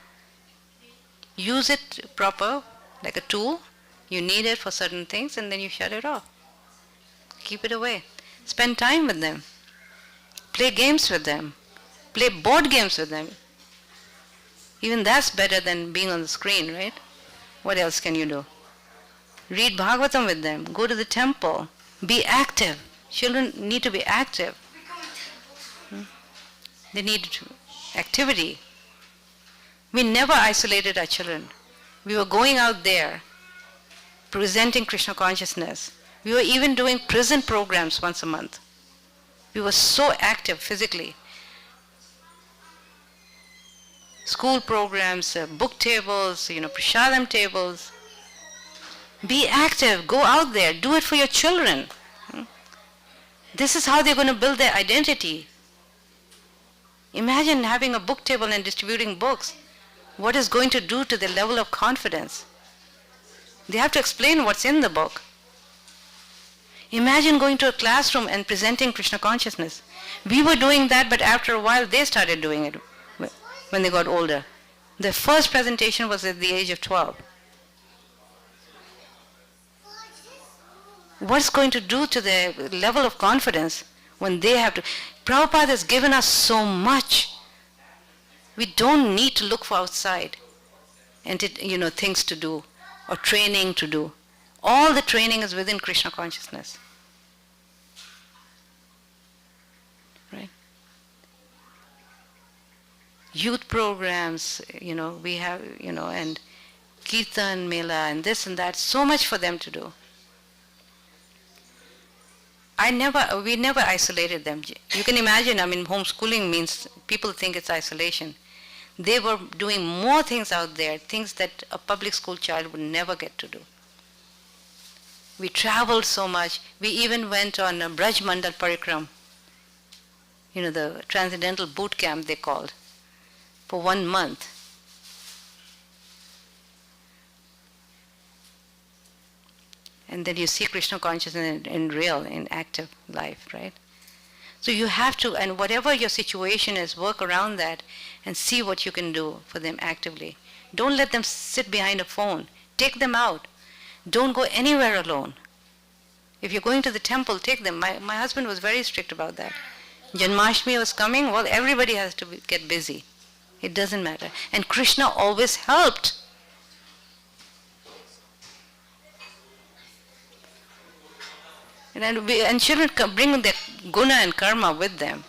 Use it proper, like a tool. You need it for certain things, and then you shut it off. Keep it away. Spend time with them. Play games with them. Play board games with them. Even that's better than being on the screen, right? What else can you do? Read Bhagavatam with them. Go to the temple. Be active. Children need to be active. They need activity. We never isolated our children. We were going out there, presenting Krishna consciousness. We were even doing prison programs once a month. We were so active physically. School programs, book tables, prasadam tables. Be active. Go out there. Do it for your children. This is how they're going to build their identity. Imagine having a book table and distributing books. What is going to do to their level of confidence? They have to explain what's in the book. Imagine going to a classroom and presenting Krishna consciousness. We were doing that, but after a while they started doing it when they got older. Their first presentation was at the age of 12. What's going to do to their level of confidence when they have to? Prabhupada has given us so much. We don't need to look for outside and things to do or training to do. All the training is within Krishna consciousness. Right? youth programs, we have, and Kirtan Mela and this and that, so much for them to do. We never isolated them. You can imagine, homeschooling means people think it's isolation. They were doing more things out there, things that a public school child would never get to do. We traveled so much. We even went on a Braj Mandal Parikram, the transcendental boot camp they called, for 1 month. And then you see Krishna consciousness in real, in active life, right? So you have to, and whatever your situation is, work around that and see what you can do for them actively. Don't let them sit behind a phone. Take them out. Don't go anywhere alone. If you're going to the temple, take them. My husband was very strict about that. Janmashtami was coming, well, everybody has to get busy. It doesn't matter. And Krishna always helped. And children bring their guna and karma with them.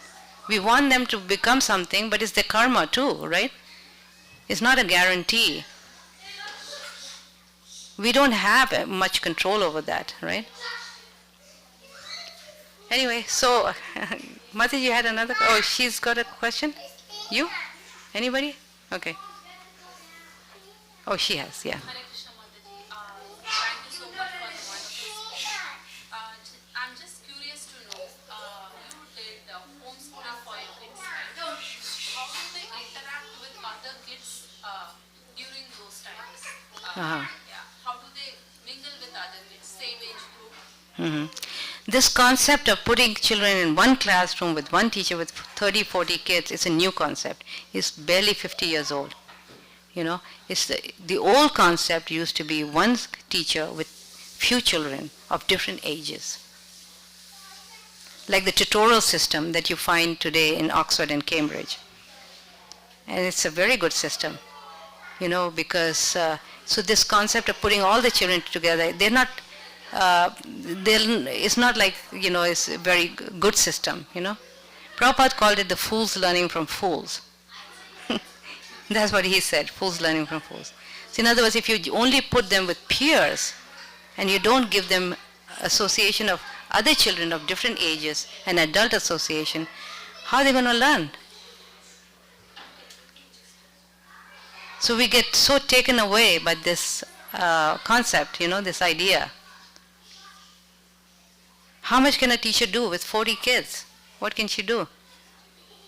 We want them to become something, but it's their karma too, right? It's not a guarantee. We don't have much control over that, right? Anyway, so Mataji had another. Oh, she's got a question. You? Anybody? Okay. Oh, she has. Yeah. Hare Krishna Mataji. Thank you so much for the wonderful speech. I'm just curious to know, you did homeschooling for your kids, right? How do they interact with other kids during those times? Uh-huh. Yeah. How do they mingle with other kids, same age group? Mm-hmm. This concept of putting children in one classroom with one teacher with 30, 40 kids is a new concept. It's barely 50 years old. It's the old concept used to be one teacher with few children of different ages. Like the tutorial system that you find today in Oxford and Cambridge. And it's a very good system, because, so this concept of putting all the children together, they're not, it's not like, it's a very good system, Prabhupada called it the fools learning from fools. That's what he said, fools learning from fools. So in other words, if you only put them with peers and you don't give them association of other children of different ages and adult association, how are they going to learn? So we get so taken away by this concept, this idea. How much can a teacher do with 40 kids? What can she do?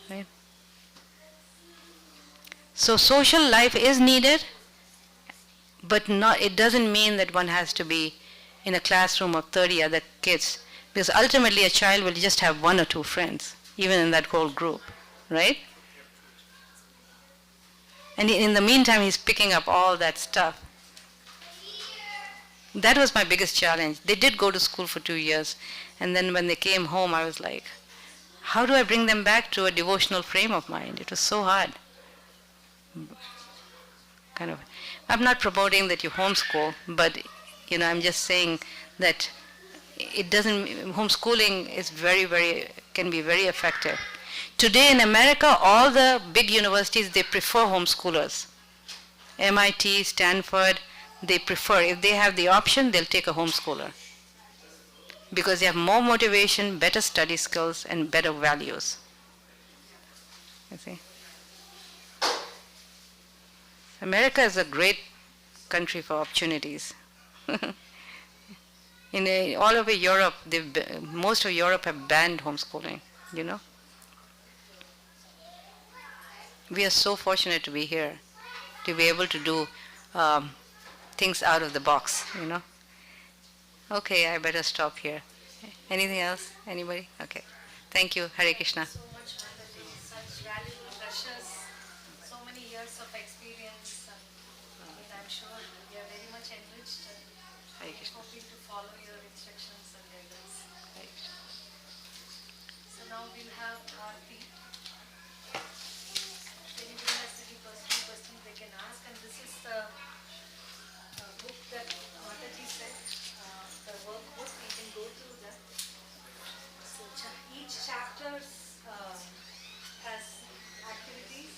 Right? So social life is needed, but it doesn't mean that one has to be in a classroom of 30 other kids, because ultimately a child will just have 1 or 2 friends, even in that whole group, right? And in the meantime, he's picking up all that stuff. That was my biggest challenge. They did go to school for 2 years, and then when they came home, I was like, how do I bring them back to a devotional frame of mind? It was so hard. I'm not promoting that you homeschool, but I'm just saying that homeschooling is can be very effective. Today in America, all the big universities, they prefer homeschoolers. MIT, Stanford, they prefer, if they have the option, they'll take a homeschooler. Because they have more motivation, better study skills, and better values. You see? America is a great country for opportunities. All over Europe, most of Europe have banned homeschooling, We are so fortunate to be here, to be able to do things out of the box, Okay, I better stop here. Anything else? Anybody? Okay. Thank you. Hare Krishna. So much, Mataji. Such valuable precious, so many years of experience, and I'm sure we are very much enriched and Hare Krishna. hoping to follow your instructions and guidance. Hare Krishna. So now we'll have Aarti. If anybody has any personal questions they can ask, and this is the book that Mataji said, the workbook, you can go through that. So each chapter has activities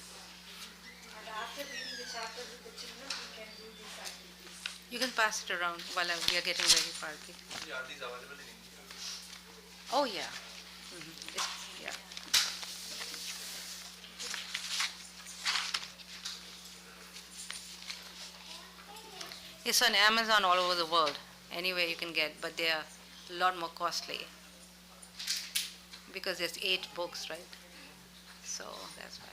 started with the children, we can do these activities. You can pass it around while we are getting ready for it. Yeah, these are available in India. Oh yeah. Yeah. It's on Amazon all over the world. Anywhere you can get, but they are a lot more costly because there's 8 books, right? So that's why.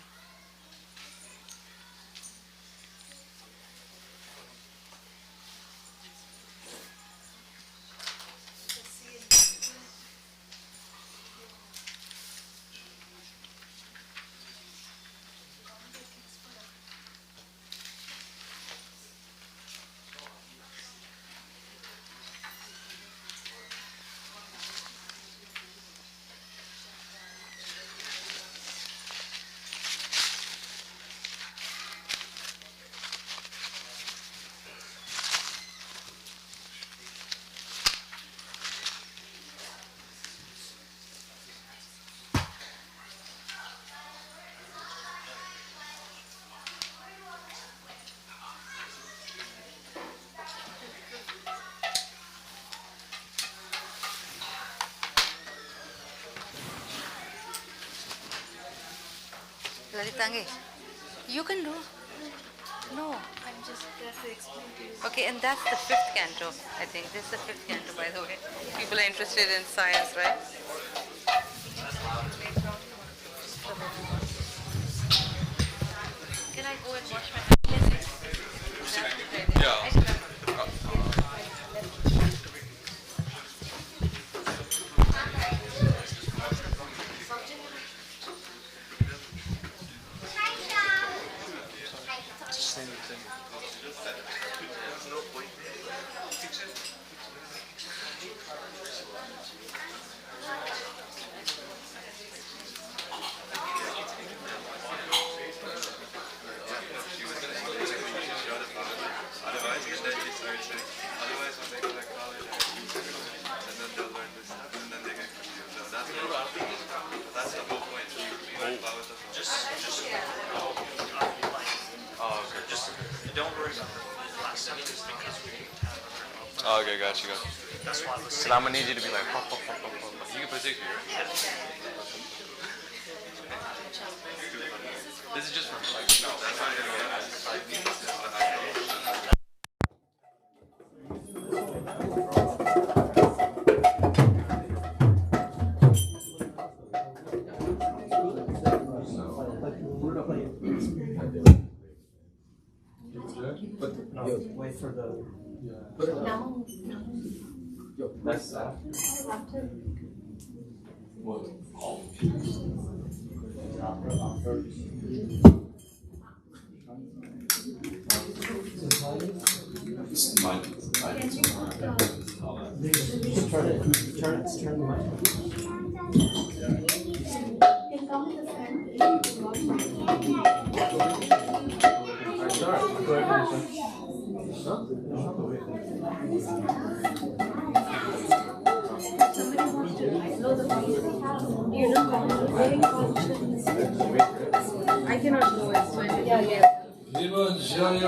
Lalitange, you can do. No. I'm just there to explain to you. Okay, and that's the 5th canto, I think. This is the 5th canto, by the way. People are interested in science, right? Can I go and wash my hands? Yeah. Otherwise, when they go to college, and then they'll learn this stuff, and then they get confused. So that's the whole point. Oh, okay. Just don't worry about the last sentence because we have a Oh, okay, gotcha. That's why I was So I'm gonna need you to be like, pop, pop, pop, pop, pop. You can put 60, right? This is just for like, no, that's not gonna Wait for the. That's that. What? Turn the mic. I cannot know it, so Jai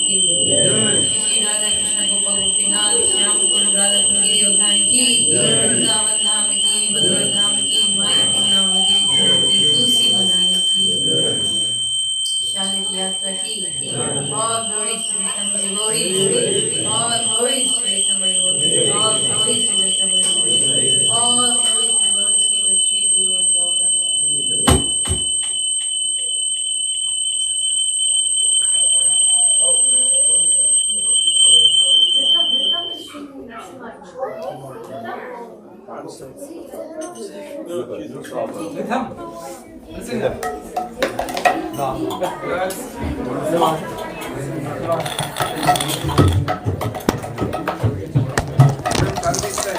की श्री राधा कृष्ण गोपाल गोपीनाथ श्याम कुंड राधा कुंडी उद्यान की वृंदावन धाम की मथुरा धाम की मायापुर नावदी की तुलसी बनाने की शाही की यात्रा की और glory to somebody glory और glory to somebody glory और glory to somebody glory और glory to Sri Guru and Gauranga. Namaste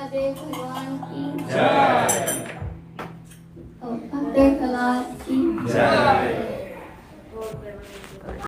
Mahadev भगवान की जय। भक्त प्रहलाद की जय।